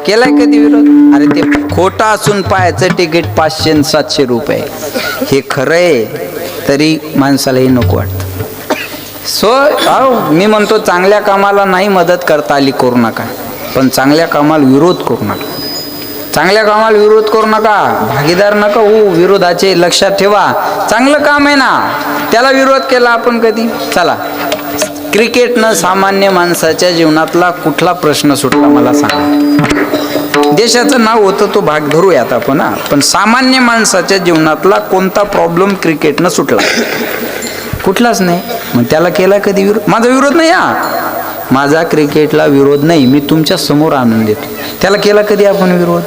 केलाय कधी विरोध? अरे ते खोटं असून पाहायचं तिकीट 500-700 रुपये, हे खरं आहे तरी माणसालाही नको वाटतं. मी म्हणतो चांगल्या कामाला नाही मदत करता आली करू नका, पण चांगल्या कामाला विरोध करू नका. चांगल्या कामाला विरोध करू नका, भागीदार नका हो विरोधाचे. लक्षात ठेवा, चांगलं काम आहे ना, त्याला विरोध केला आपण कधी. चला, क्रिकेटनं सामान्य माणसाच्या जीवनातला कुठला प्रश्न सुटला मला सांगा. देशाचं नाव होतं तो भाग धरूयात आपण, पण सामान्य माणसाच्या जीवनातला कोणता प्रॉब्लेम क्रिकेटनं सुटला? कुठलाच नाही. मग त्याला केला कधी विरोध? माझा विरोध नाही, माझा क्रिकेटला विरोध नाही, मी तुमच्या समोर आणून देतो. त्याला केला कधी आपण विरोध?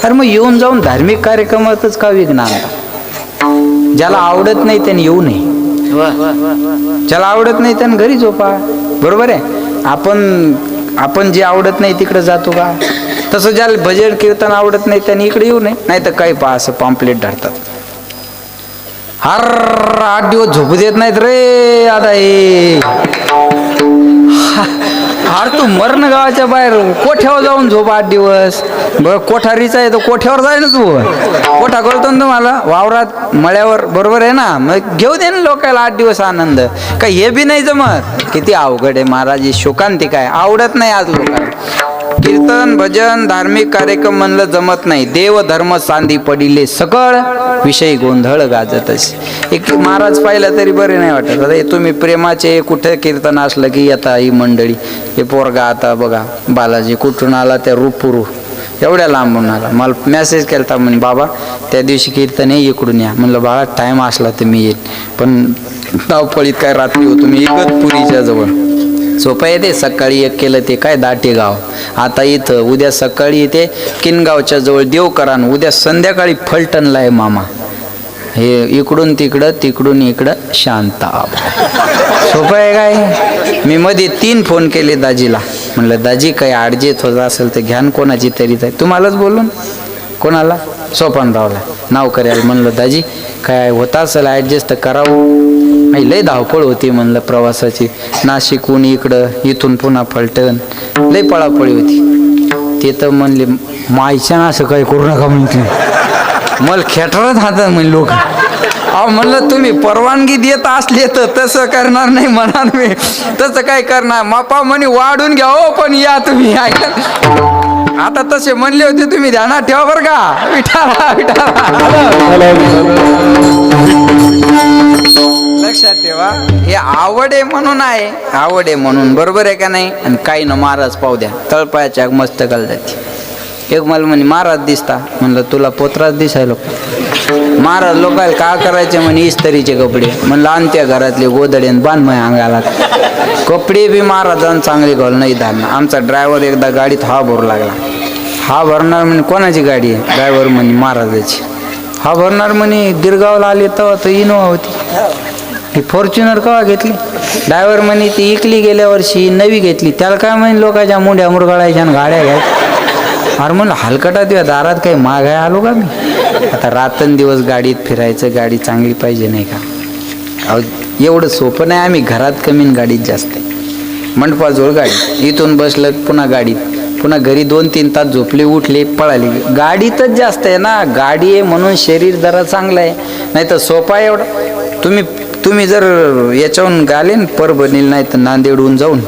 अरे मग येऊन जाऊन धार्मिक कार्यक्रमातच का विघ्न आणता? ज्याला आवडत नाही त्याने येऊ नये, ज्याला आवडत नाही त्याने घरी झोपा. बरोबर आहे. आपण जे आवडत नाही तिकडे जातो का? तसं ज्याला भजन कीर्तन आवडत नाही त्याने इकडे येऊ नये. नाही तर काही पहा असं पॉम्पलेट धरतात, हर 8 दिवस झोपू देत नाहीत रे. आता हे अरे तू मरण गावाच्या बाहेर कोठ्यावर जाऊन झोप 8 दिवस. बरं कोठारीचा आहे तर कोठ्यावर जाय ना तू, कोठा करतो ना तुम्हाला वावरात मळ्यावर. बरोबर आहे ना? मग घेऊ दे ना लोकांना 8 दिवस आनंद. काय हे बी नाही जमत? किती अवघड आहे महाराज. शोकांतिक आहे, आवडत नाही आज लोकांना. कीर्तन भजन धार्मिक कार्यक्रम म्हणलं जमत नाही. देव धर्म सांधी पडिले सकळ, विषय गोंधळ गाजतच. एक महाराज पाहिलं तरी बरे नाही वाटत. आता तुम्ही प्रेमाचे कुठे कीर्तन असलं की आता ही मंडळी, हे पोरगा आता बघा बालाजी कुठून आला, त्या रूपपुरू एवढ्या लांबून आला. मला मेसेज केला म्हणे बाबा त्या दिवशी कीर्तन आहे इकडून या. म्हणलं बाळा टाईम असला तर मी येईल, पण धावपळीत काय रात्री होतो मी इगतपुरीच्या जवळ. सोपं येते, सकाळी एक केलं ते काय दाटेगाव, आता इथं उद्या सकाळी येते किनगावच्या जवळ देवकरान, उद्या संध्याकाळी फलटणला आहे मामा. हे इकडून तिकडं तिकडून इकडं शांता. सोपं आहे काय? मी मध्ये 3 फोन केले दाजीला. म्हणलं दाजी काही अडजेत होत असेल तर घ्यान कोणाची तरी. तुम्हालाच बोलून कोणाला? सोपानरावला नाव करायला. म्हणलं दाजी काय होत असेल ॲडजस्ट तर करावं. आई लय धावपळ होती म्हणलं प्रवासाची. नाशिकहून इकडं, इथून पुन्हा फलटण, लय पळापळी होती. ते तर म्हणले मायच्या ना असं काही करू नका म्हणते, मला खेटरच हातात म्हणले लोक. अहो म्हणलं तुम्ही परवानगी देत असले तर तसं करणार नाही म्हणा, मी तसं काय करणार. मापा म्हणे वाढून घ्या हो, पण या तुम्ही ऐका. आता तसे म्हणले होते तुम्ही, ध्यानात ठेवा बरं का. विठाला लक्षात ठेवा, हे आवड आहे म्हणून आहे, आवड आहे म्हणून, बरोबर आहे का नाही. आणि काही ना महाराज पाहू द्या, तळपायाच्या मस्तकाला जाते. एक मला म्हणे महाराज दिसता, म्हणलं तुला पोत्राच दिसायला. महाराज लोकायला का करायचे म्हणे इस्त्रीचे कपडे, म्हणलं आणत्या घरातले गोदडे बांध माझ्या अंगाला. कपडे बी महाराजांना चांगले घाल नाही धारणं. आमचा ड्रायव्हर एकदा गाडीत हा भरू लागला. हा भरणार म्हणे कोणाची गाडी आहे, ड्रायव्हर म्हणे महाराजाची. हा भरणार म्हणे गिरगावला आले तेव्हा तर इनोवा होती, ही फॉर्च्युनर केव्हा घेतली. ड्रायव्हर म्हणे ती इकली गेल्या वर्षी, नवी घेतली. त्याला काय म्हणे लोकांच्या मुंड्या मुरगाळायच्या आणि गाड्या घ्यायच्या. अरे म्हणलं हलकटा दिवा दारात काही मागाय आलो का मी. आता रात्रंदिवस गाडीत फिरायचं, गाडी चांगली पाहिजे नाही का. अहो एवढं सोपं नाही. आम्ही घरात कमी गाडीत जास्त आहे. मंडपाजवळ गाडी, इथून बसलं पुन्हा गाडीत, पुन्हा घरी 2-3 तास झोपले, उठले, पळाले. गाडीतच जास्त आहे ना. गाडी आहे म्हणून शरीर जरा चांगलं आहे, नाही तर सोपा आहे एवढा. तुम्ही जर याच्याहून गाले ना परभणीला, नाही तर नांदेडहून जाऊन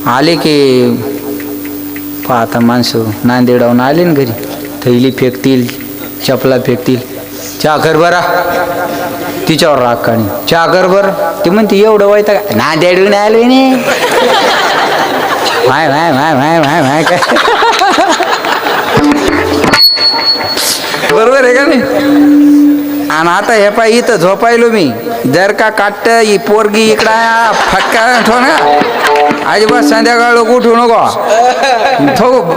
आले की आता माणसं नांदेडावून आले ना घरी, थैली फेकतील, चपला फेकतील. चहा कर बरा, तिच्यावर राग काढी. चहा कर बरं, ती म्हणते एवढं वाईट नांदेडून आले नाही. माय माय माय माय माय माय काय बरोबर आहे का नाही. आणि आता हे पाय इथं झोपायलो मी, जर का काट ही पोरगी इकडं फटका ठेव ना, अजिबात संध्याकाळ उठू नको.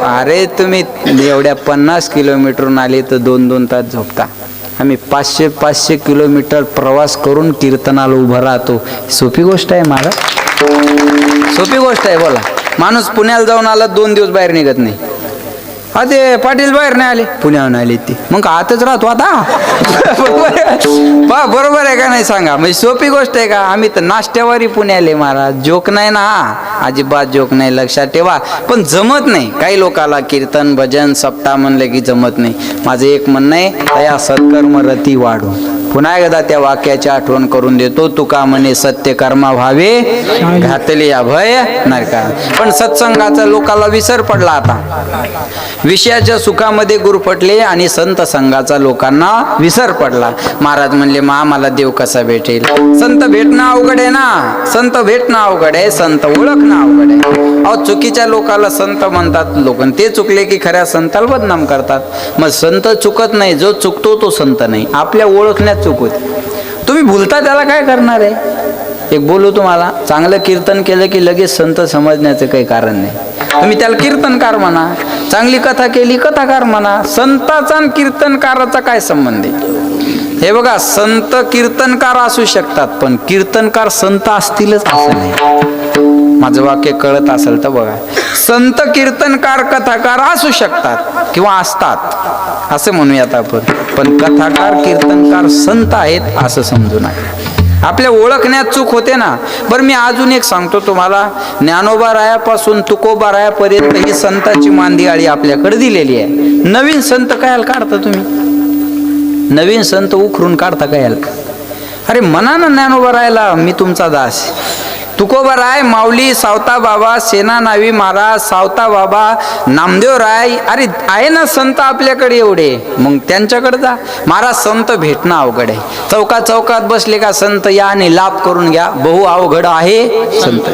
अरे तुम्ही एवढ्या 50 किलोमीटरहून आले तर 2-2 तास झोपता. आम्ही 500 किलोमीटर प्रवास करून कीर्तनाला उभं राहतो. सोपी गोष्ट आहे मला, सोपी गोष्ट आहे. बोला, माणूस पुण्याला जाऊन आला 2 दिवस बाहेर निघत नाही. हा ते पाटील बाहेर नाही आले, पुण्याहून आले ती, मग आताच राहतो आता. बरोबर आहे का नाही सांगा. म्हणजे सोपी गोष्ट आहे का. आम्ही तर नाश्त्यावारी पुण्याले महाराज. जोक नाही ना, अजिबात जोक नाही, लक्षात ठेवा. पण जमत नाही काही लोकाला कीर्तन भजन सप्ताह म्हणलं की जमत नाही. माझं एक म्हणणं आहे, तया सत्कर्म रती वाढो. पुन्हा एकदा त्या वाक्याची आठवण करून देतो. तुका म्हणे सत्य कर्मा व्हावे, घातले अभय नरका. पण सत्संगाचा लोकाला विसर पडला आता. विषयाच्या सुखामध्ये गुरफटले आणि संत संघाचा लोकांना विसर पडला. महाराज म्हणले आम्हाला देव कसा भेटेल. संत भेटणं अवघड आहे ना, संत भेटणं अवघड आहे, संत ओळखणं अवघड आहे. अहो चुकीच्या लोकाला संत म्हणतात लोक, ते चुकले की खऱ्या संताला बदनाम करतात. मग संत चुकत नाही, जो चुकतो तो संत नाही. आपल्या ओळखण्यात चूक होती. तुम्ही भुलता त्याला काय करणार आहे. एक बोलू तुम्हाला, चांगलं कीर्तन केलं की लगेच संत समजण्याचं काही कारण नाही. तुम्ही त्याला कीर्तनकार म्हणा, चांगली कथा केली कथाकार म्हणा. संताचा आणि कीर्तनकाराचा काय संबंध आहे. हे बघा, संत कीर्तनकार असू शकतात, पण कीर्तनकार संत असतीलच असं नाही. माझं वाक्य कळत असेल तर बघा. संत कीर्तनकार कथाकार असू शकतात किंवा असतात असं म्हणूयात आपण, पण कथाकार कीर्तनकार संत आहेत असं समजू नका. आपल्या ओळखण्यात चूक होते ना. बरं मी अजून एक सांगतो तुम्हाला. ज्ञानोबा रायापासून तुकोबा रायापर्यंत ही संताची मांदियाळी आपल्याकडे दिलेली आहे. नवीन संत कायला काढता तुम्ही, नवीन संत उखरून काढता कायला. अरे म्हणा ना ज्ञानोबा रायला मी तुमचा दास. तुकोबा राय, माऊली, सावता बाबा, सेना नावी महाराज, सावता बाबा, नामदेव राय, अरे आहे ना संत आपल्याकडे एवढे, मग त्यांच्याकडे जा. महाराज संत भेटणं अवघड आहे. चौकात चौकात बसले का संत या आणि लाभ करून घ्या, बहु अवघड आहे संत.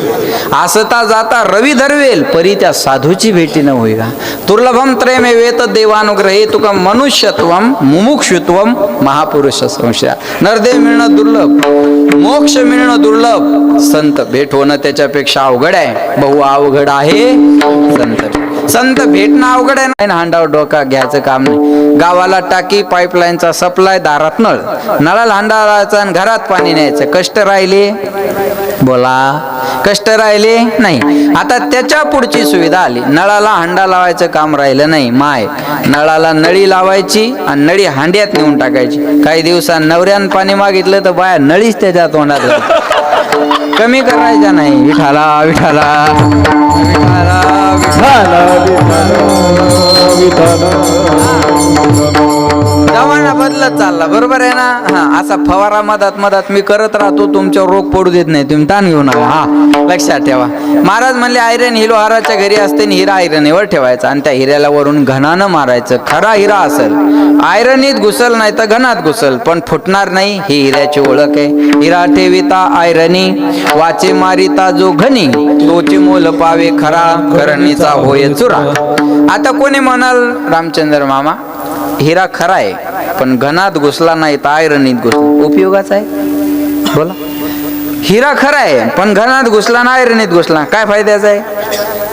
असता जाता रवी धरवेल परी त्या साधूची भेटी न होईगा. दुर्लभम त्रयमे वेत देवानुग्रहे तुका मनुष्यत्वम मुमुक्षुत्वम महापुरुष संशया. नरदेव मिळणं दुर्लभ, मोक्ष मिळणं दुर्लभ, संत भेट होणं त्याच्यापेक्षा अवघड आहे, बहु अवघड आहे संत. संत भेटणं अवघड आहे ना. हांडावर डोका घ्यायचं काम नाही. गावाला टाकी, पाईपलाईनचा सप्लाय, दारात नळ, नळाला हांडा लावायचा आणि घरात पाणी न्यायचं. कष्ट राहिले? बोला, कष्ट राहिले नाही. आता त्याच्या पुढची सुविधा आली. नळाला हांडा लावायचं काम राहिलं नाही. माय, नळाला नळी लावायची आणि नळी हांड्यात नेऊन टाकायची. काही दिवसांनी नवऱ्यानं पाणी मागितलं तर बाया नळीच त्याच्या तोंडात होती. कमी करायच्या नाही. विठाला विठाला विठाला जमाना बदलत चालला, बरोबर आहे ना. हा, असा फवारा मधात मधात मी करत राहतो, तुमच्यावर रोग पडू देत नाही. तुम्ही ताण घेऊ नका. हा, लक्षात ठेवा. महाराज म्हणले आयरन हिरोहाराच्या घरी असते आणि हिरा आयरनीवर ठेवायचा आणि त्या हिऱ्याला वरून घणानं मारायचं. खरा हिरा असेल, आयरनीत घुसल नाही तर घणात घुसल, पण फुटणार नाही. ही हिऱ्याची ओळख आहे. हिरा ठेविता आयरनी, वाचे मारिता जो घनी, तोचे मोल पावे खरा, करणीचा होय चुरा. आता कोणी म्हणाल रामचंद्र मामा हिरा खरा आहे पण घनात घुसला नाही तर आयरनीत घुसला, उपयोगाचा आहे? बोला. हिरा खरा आहे पण घनात घुसला ना आयरनीत घुसला, काय फायद्याचा आहे?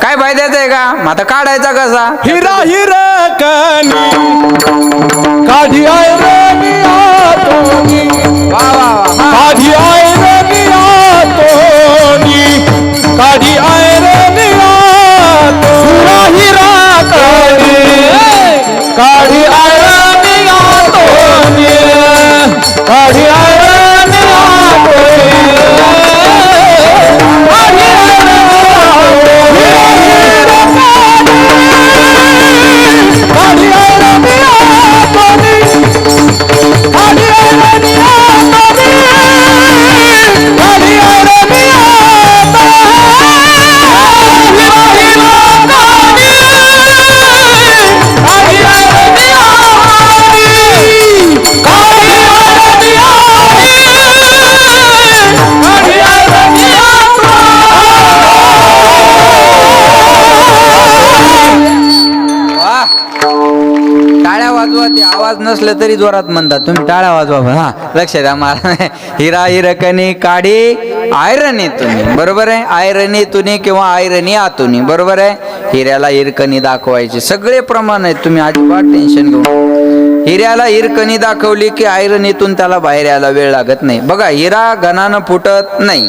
काय फायद्याचा आहे का? मग आता काढायचा कसा? हिरा हिरा कनी काढी आयरनी आतोनी, वा वा वा. काढी आयरनी आतोनी, काढी आयरनी आतोनी. हिरा कनी काढी आयरनी आतोनी, काढी आयरनी आतोनी, काढी आयरनी आतोनी. काढी आयरनी आतोनी, काढी आयरनी आतोनी, काढी आयरनी टाळ्या वाजवा. ते आवाज नसलं तरी जोरात म्हणतात. तुम्ही टाळ्या वाजवा. हा, लक्षात द्या. मला हिरा हिरकणी काढी आयरनीतुनी, बरोबर आहे. आयरनीतुनी किंवा आयरनी आतुनी, बरोबर आहे. हिऱ्याला हिरकणी दाखवायची, सगळे प्रमाण आहेत. तुम्ही अजिबात टेन्शन घेऊ. हिऱ्याला हिरकणी दाखवली की आयरनीतून त्याला बाहेर यायला वेळ लागत नाही. बघा, हिरा घनानं फुटत नाही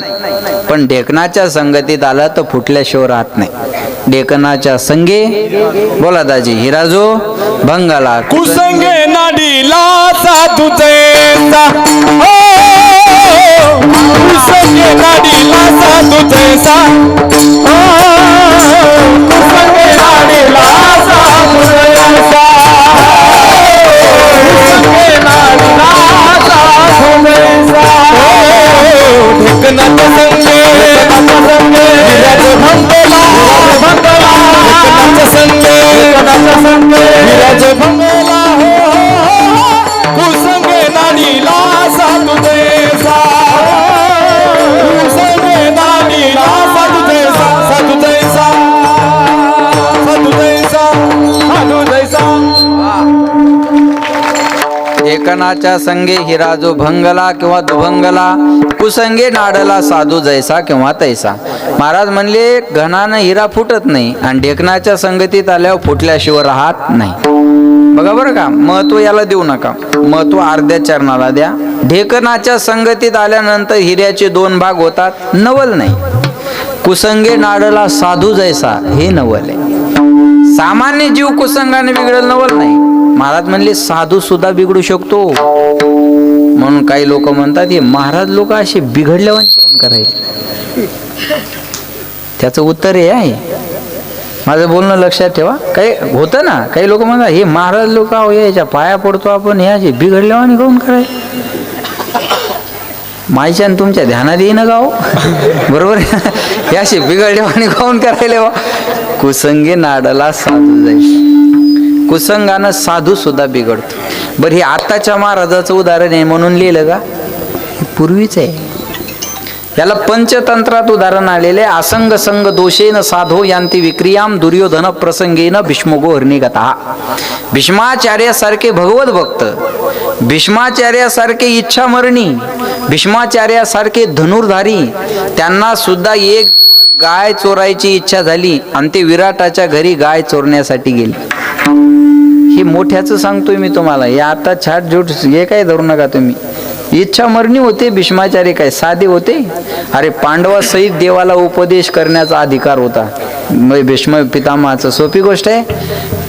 पण ढेकणाच्या संगतीत आला तर फुटल्याशिवाय राहत नाही. ढेकणाच्या संगे, बोला दाजी, हिरा जो भंगाला कुसंगे नाडीला साधू जैसा, हो कुसंगे नाडीला साधू जैसा, हो कुसंगे नाडीला साधू जैसा, कुसंगे नाडीला साधू जैसा. ढेकणाच्या संगे हिऱ्याचे भंगला, ढेकणाच्या संगे हिऱ्याचे भंगला, कुसंगे नाडीला साधू जैसा, कुसंगे नाडीला साधू जैसा, साधू जैसा, साधू जैसा, साधू जैसा. ढेकणाच्या संगे हिरा जो भंगला किंवा दुभंगला, कुसंगे नाडला साधू जैसा किंवा तैसा. महाराज म्हणले घनानं हिरा फुटत नाही आणि ढेकणाच्या संगतीत आल्यावर फुटल्याशिवाय राहत नाही. बघा बरं का, महत्व याला देऊ नका, महत्व अर्ध्या चरणाला द्या. ढेकणाच्या संगतीत आल्यानंतर हिऱ्याचे दोन भाग होतात, नवल नाही. कुसंगे नाडला साधू जैसा हे नवल आहे. सामान्य जीव कुसंगाने बिघडल, नवल नाही. महाराज म्हणले साधू सुद्धा बिघडू शकतो. म्हणून काही लोक म्हणतात हे महाराज लोक असे बिघडल्यावर कोण करायचे. त्याचं उत्तर हे आहे. माझं बोलणं लक्षात ठेवा. काही होतं ना, काही लोक म्हणतात हे महाराज लोक आहो याच्या पाया पडतो आपण, हे असे बिघडल्यावर कोण करायचे. मायच्या तुमच्या ध्यानात येईन गाव, बरोबर हे असे बिघडल्यावर कोण करायला. कुसंगे नाडला साधू जाईल. कुसंगानं साधू सुद्धा बिघडतो. बरं, हे आत्ताच्या महाराजाचं उदाहरण आहे म्हणून लिहिलं का? हे पूर्वीच आहे. याला पंचतंत्रात उदाहरण आलेले. असंग संग दोषेन साधो यांती विक्रियाम दुर्योधन प्रसंगेन भीष्मगो हरणीगता. भीष्माचार्यासारखे भगवत भक्त, भीष्माचार्यासारखे इच्छामरणी, भीष्माचार्यासारखे धनुर्धारी, त्यांना सुद्धा एक दिवस गाय चोरायची इच्छा झाली आणि ते विराटाच्या घरी गाय चोरण्यासाठी गेले. हे मोठ्याचं सांगतोय मी तुम्हाला, हे आता छाट झूट हे काय धरू नका तुम्ही. इच्छा मरणी होते. भीष्माचार्य काय साधे होते? अरे पांडवासहित देवाला उपदेश करण्याचा अधिकार होता. भीष्म पितामहाचं सोपी गोष्ट आहे.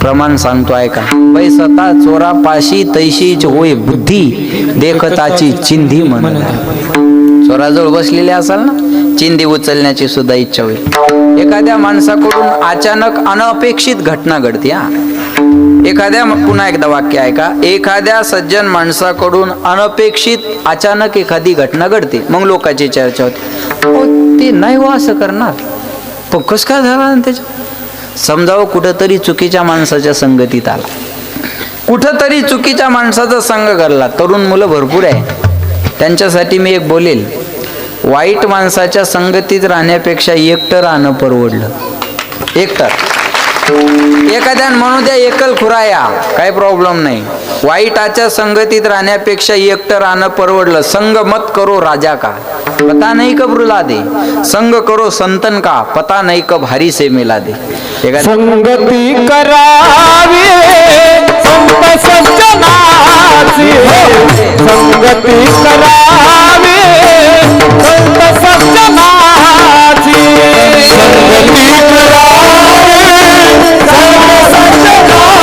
प्रमाण सांगतो ऐका. पैसता चोरा पाशी तैशीच होय बुद्धी देखताची चिंधी म्हणून. चोराजवळ बसलेले असाल ना, चिंधी उचलण्याची सुद्धा इच्छा होईल. एखाद्या माणसाकडून अचानक अनपेक्षित घटना घडते. पुन्हा एकदा वाक्य ऐका. एखाद्या सज्जन माणसाकडून अनपेक्षित अचानक एखादी घटना घडते. मग लोकांची चर्चा होते, ते नाही हो असं करणार, पण कस काय झाला त्याच्या. समजावं कुठंतरी चुकीच्या माणसाच्या संगतीत आला, कुठंतरी चुकीच्या माणसाचा संग करला. तरुण मुलं भरपूर आहे, त्यांच्यासाठी मी एक बोलेल. वाईट माणसाच्या संगतीत राहण्यापेक्षा एकटं राहणं परवडलं. एकटं एखाद्या म्हणू द्या एकल खुराया, काही प्रॉब्लेम नाही. वाईटाच्या संगतीत राहण्यापेक्षा एकटं राहणं परवडलं. संग मत करो राजा का पता नहीं कब रुला दे, संग करो संतन का पता नहीं कब हरी से मिला दे. संगती करावी संत सज्जनाची, संगती करावी संत सज्जनाची, संगती करावी संत सज्जनाची,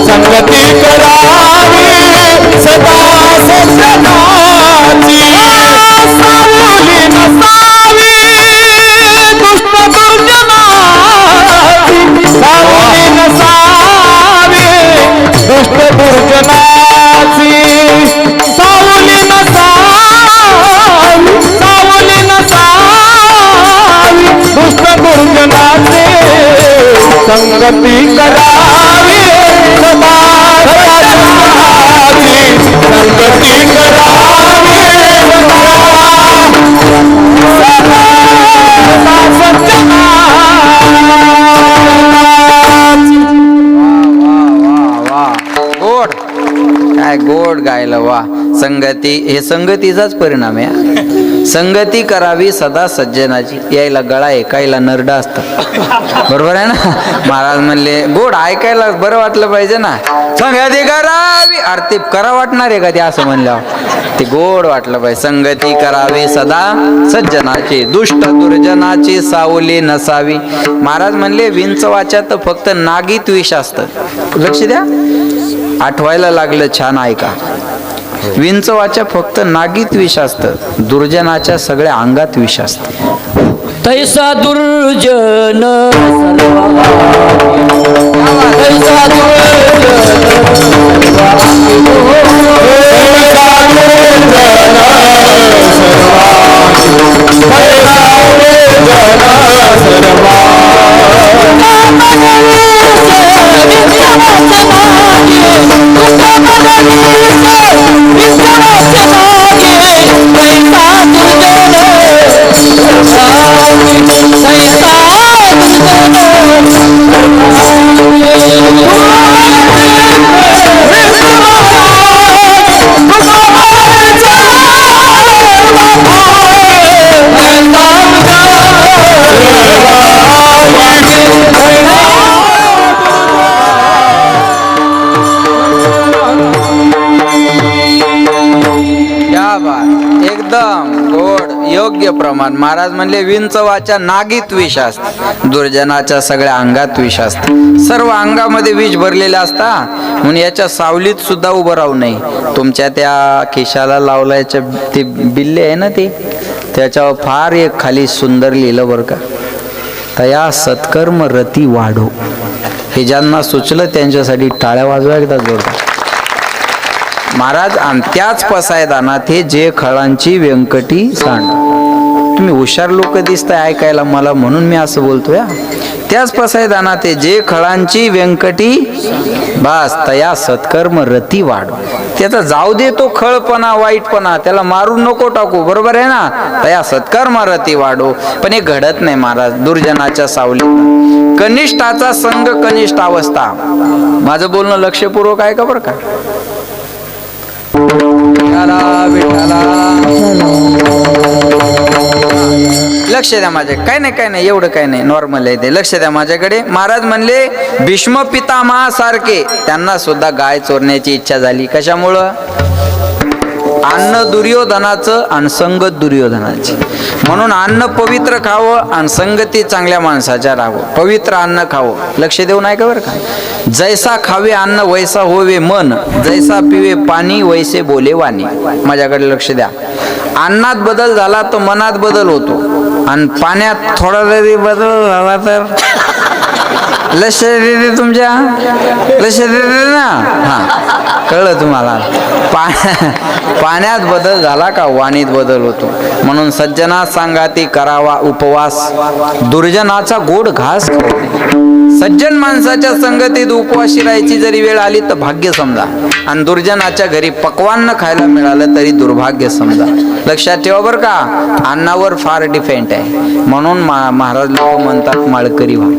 संगती करावी सदा सज्जनाची. सावली नसावी दुष्ट दुर्जनाची, सावली नसावी दुष्ट दुर्जनाची, सावली नसावी, सावली नसावी दुष्ट दुर्जनाची, संगती करावी सदा सज्जनाची, संगती करावी सदा सज्जनाची. गोड काय गोड गायलं वा. संगती हे संगतीचाच परिणाम आहे. संगती करावी सदा सज्जनाची. यायला गळा आहे, कायला नरडा असतं. बरोबर आहे ना. महाराज म्हणले गोड ऐकायला बरं वाटलं पाहिजे ना. संगती करावी, अरे करा वाटणार आहे का ते असं म्हणल्यावर, ते गोड वाटलं पाहिजे. संगती करावी सदा सज्जनाची, दुष्ट दुर्जनाची सावली नसावी. महाराज म्हणले विंचवाच्यात फक्त नागीत विष असतं. लक्ष द्या, आठवायला लागलं, छान ऐका. विंचवाच्या फक्त नागीत विष असतं, दुर्जनाच्या सगळ्या अंगात विष असतं. तैसा दुर्जन सर्वा, तैसा एकदम गोड योग्य प्रमाण. महाराज म्हणले विंचवाच्या नागीत विष असत, दुर्जनाच्या सगळ्या अंगात विष असत. सर्व अंगामध्ये विष भरलेले असता, म्हणून याच्या सावलीत सुद्धा उभं राहू नये. तुमच्या त्या केशाला लावल्याच्या ते बिल्ले आहे ना, ते त्याच्यावर फार एक खाली सुंदर लिहिलं बरं का, तया सत्कर्म रती वाढो. हे ज्यांना सुचलं त्यांच्यासाठी टाळ्या वाजवा एकदा जोरदार. महाराज आणि त्याच पसायदानात हे जे खळांची व्यंकटी सांड. तुम्ही हुशार लोक दिसताय ऐकायला मला, म्हणून मी असं बोलतोय. त्याच पसायदानात हे जे खळांची व्यंकटी बस तया सत्कर्म रती वाढ. त्याचा जाऊ दे तो खळपणा वाईटपणा, त्याला मारून नको टाकू, बरोबर आहे ना. तया सत्कर्म रती वाढो. पण हे घडत नाही महाराज दुर्जनाच्या सावलीत. कनिष्ठाचा संग कनिष्ठ अवस्था. माझं बोलणं लक्षपूर्वक आहे का बरं का. विठाला विठाला लक्ष द्या माझ्या, काय नाही एवढं काय नाही, नॉर्मल आहे ते, लक्ष द्या माझ्याकडे. महाराज म्हणले भीष्म पितामहासारखे त्यांना सुद्धा गाय चोरण्याची इच्छा झाली. कशामुळं? अन्न दुर्योधनाचं आणि संगत दुर्योधनाची. म्हणून अन्न पवित्र खावं आणि संगती चांगल्या माणसाच्या राहावं. पवित्र अन्न खावं. लक्ष देऊ नाही का बरं का? जैसा खावे अन्न वैसा होवे मन, जैसा पिवे पाणी वैसे बोले वाणी. माझ्याकडे लक्ष द्या. अन्नात बदल झाला तर मनात बदल होतो, आणि पाण्यात थोडा जरी बदल झाला तर लक्ष देते तुमच्या, लक्ष देते ना? हा, कळलं तुम्हाला? पाण्यात बदल झाला का वाणीत बदल होतो. म्हणून सज्जना सांगाती करावा उपवास, दुर्जनाचा गोड घास खाऊ. सज्जन माणसाच्या संगतीत उपवाशी राहायची जरी वेळ आली तर भाग्य समजा, आणि दुर्जनाच्या घरी पक्वान्न खायला मिळालं तरी दुर्भाग्य समजा. लक्षात ठेवा बरं का, अन्नावर फार डिपेंड आहे. म्हणून महाराज लोक म्हणतात माळकरी व्हा,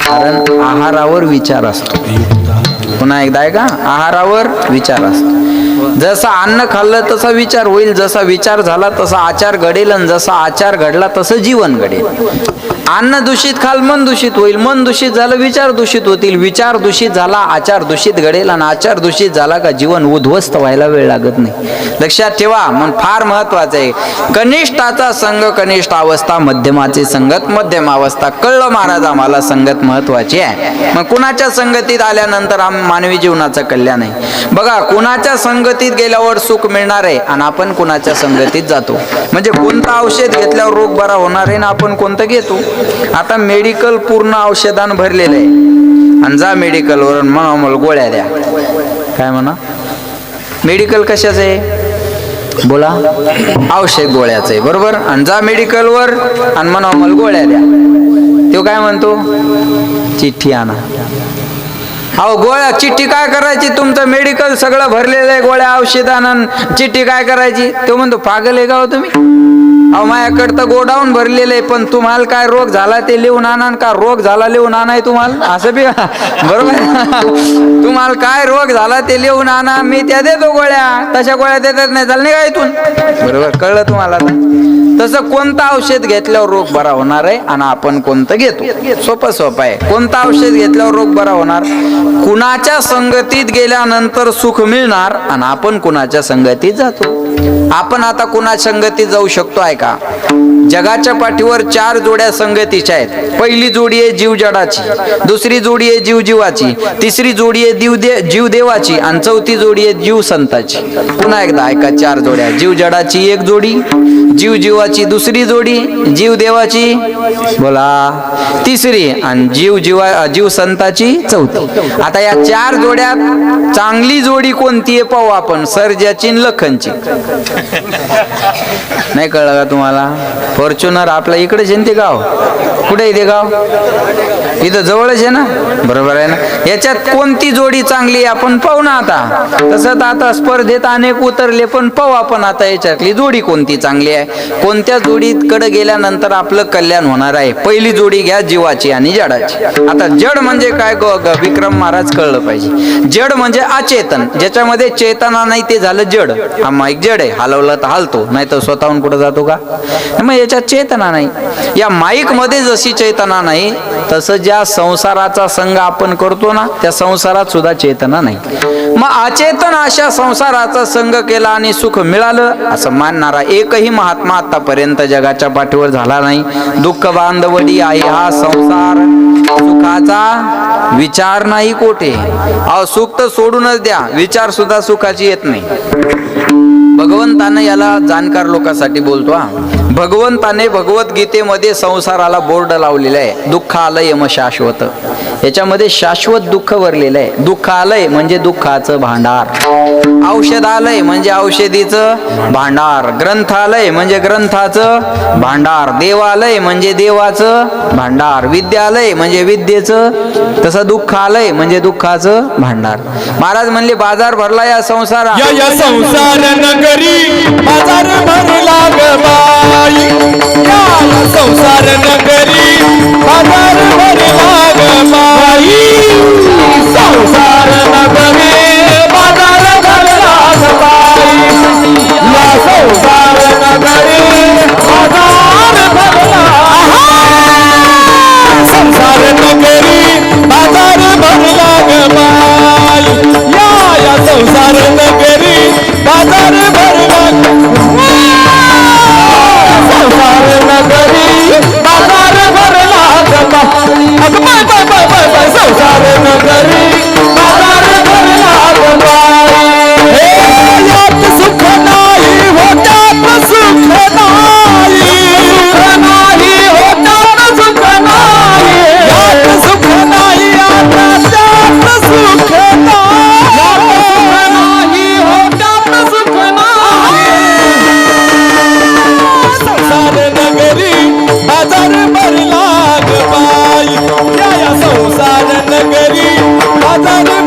कारण आहारावर विचार असतो. पुन्हा एकदा आहे का, आहारावर विचार असतो. जसं अन्न खाल्लं तसा विचार होईल, जसा विचार झाला तसा आचार घडेल, आणि जसा आचार घडला तसं जीवन घडेल. अन्न दूषित खाल मन दूषित होईल, मन दूषित झालं विचार दूषित होतील, विचार दूषित झाला आचार दूषित घडेल, आणि आचार दूषित झाला का जीवन उद्ध्वस्त व्हायला वेळ लागत नाही. लक्षात ठेवा. मग फार महत्वाचं आहे. कनिष्ठाचा संघ कनिष्ठ अवस्था, मध्यमाची संगत मध्यम अवस्था. कळलं महाराज आम्हाला संगत महत्वाची आहे. मग कुणाच्या संगतीत आल्यानंतर मानवी जीवनाचं कल्याण आहे. बघा, कुणाच्या संगतीत गेल्यावर सुख मिळणार आहे, आणि आपण कुणाच्या संगतीत जातो. म्हणजे कोणतं औषध घेतल्यावर रोग बरा होणार आहे ना आपण कोणतं घेतो. आता मेडिकल पूर्ण औषधान भरलेलं आहे, आणि जा मेडिकलवर म्हणा मला गोळ्या द्या. काय म्हणा? मेडिकल कशाचं आहे? बोला. औषध गोळ्याचं आहे, बरोबर. आणि जा मेडिकलवर आणि म्हणा मला गोळ्या द्या. तो काय म्हणतो? चिठ्ठी आणा. अहो गोळ्या चिठ्ठी काय करायची? तुमचं मेडिकल सगळं भरलेलं आहे गोळ्या औषधानं, चिठ्ठी काय करायची? तो म्हणतो पागल आहे का हो तुम्ही? अहो माझ्याकडं तर गोडाऊन भरलेलं आहे, पण तुम्हाला काय रोग झाला ते लिहून आणा, का रोग झाला लिहून आणाय तुम्हाला? असं बी बरोबर. तुम्हाला काय रोग झाला ते लिहून आणा, मी त्या देतो गोळ्या. तशा गोळ्या देतात नाही झालं नाही का इथून? बरोबर. कळलं तुम्हाला? तसं कोणतं औषध घेतल्यावर रोग बरा होणार आहे, आणि आपण कोणतं घेतो? सोपं आहे. कोणतं औषध घेतल्यावर रोग बरा होणार? कुणाच्या संगतीत गेल्यानंतर सुख मिळणार, आणि आपण कुणाच्या संगतीत जातो. आपण आता कुणाच्या संगतीत जाऊ शकतो आहे का? जगाच्या पाठीवर 4 जोड्या संगतीच्या आहेत. पहिली जोडी आहे जीव जडाची, दुसरी जोडी आहे जीव जीवाची, तिसरी जोडी आहे जीव देवाची, आणि चौथी जोडी आहे जीव संताची. पुन्हा एकदा ऐका, 4 जोड्या. जीव जडाची एक जोडी, जीव जीवाची दुसरी जोडी, जीव देवाची बोला तिसरी, आणि जीव संताची चौथी. आता या 4 जोड्यात चांगली जोडी कोणती आहे पाहू आपण. सर्जाची आणि लखनची. नाही कळलं का तुम्हाला? फॉर्च्युनर आपल्या इकडेच आहे ते गाव. कुठे आहे ते गाव? इथं जवळच आहे ना, बरोबर आहे ना. याच्यात कोणती जोडी चांगली आहे आपण पाहू ना. आता तसं आता स्पर्धेत अनेक उतरले, पण पाहू आपण आता याच्यातली जोडी कोणती चांगली आहे. कोणत्या जोडीकडे गेल्यानंतर आपलं कल्याण होणार आहे. पहिली जोडी घ्या जीवाची आणि जडाची. आता जड म्हणजे काय विक्रम महाराज कळलं पाहिजे. जड म्हणजे अचेतन, ज्याच्यामध्ये चेतना नाही ते झालं जड. हा माईक जड आहे, हलवलं तर हालतो, नाही तर स्वतःहून कुठं जातो का? मग याच्यात चेतना नाही. या माईक मध्ये जशी चेतना नाही, तसं ज्या संसाराचा संग आपण करतो ना, त्या संसारात सुद्धा चेतना नाही. मग अचेतन अशा संसाराचा संग केला आणि सुख मिळालं असं मानणारा एकही महात्मा आतापर्यंत जगाच्या पाठीवर झाला नाही. दुःख बांधवडी आहे हा संसार, सुखाचा विचार नाही कोठे. अहो सुख तर सोडूनच द्या, विचार सुद्धा सुखाची येत नाही. भगवंताने याला जाणकार लोकांसाठी बोलतो. भगवंताने भगवद्गीतेमध्ये संसाराला बोर्ड लावलेला आहे. दुःख आलंय यम शाश्वत, याच्यामध्ये शाश्वत दुःख भरलेलं आहे. दुःख आलंय म्हणजे दुःखाचं भांडार, औषधालय म्हणजे औषधीचं भांडार, ग्रंथालय म्हणजे ग्रंथाचं भांडार, देवालय म्हणजे देवाचं भांडार, विद्यालय म्हणजे विद्येचं, तसं दुःखालय म्हणजे दुःखाचं भांडार. महाराज म्हणले बाजार भरला या संसारा, या संसार नगरी बाजार भरला ग बाई, या संसार नगरी बाजार भरला ग बाई, संसार नगरी बाजार भरला ग बाई, या संसार नगरी बाजार बाजार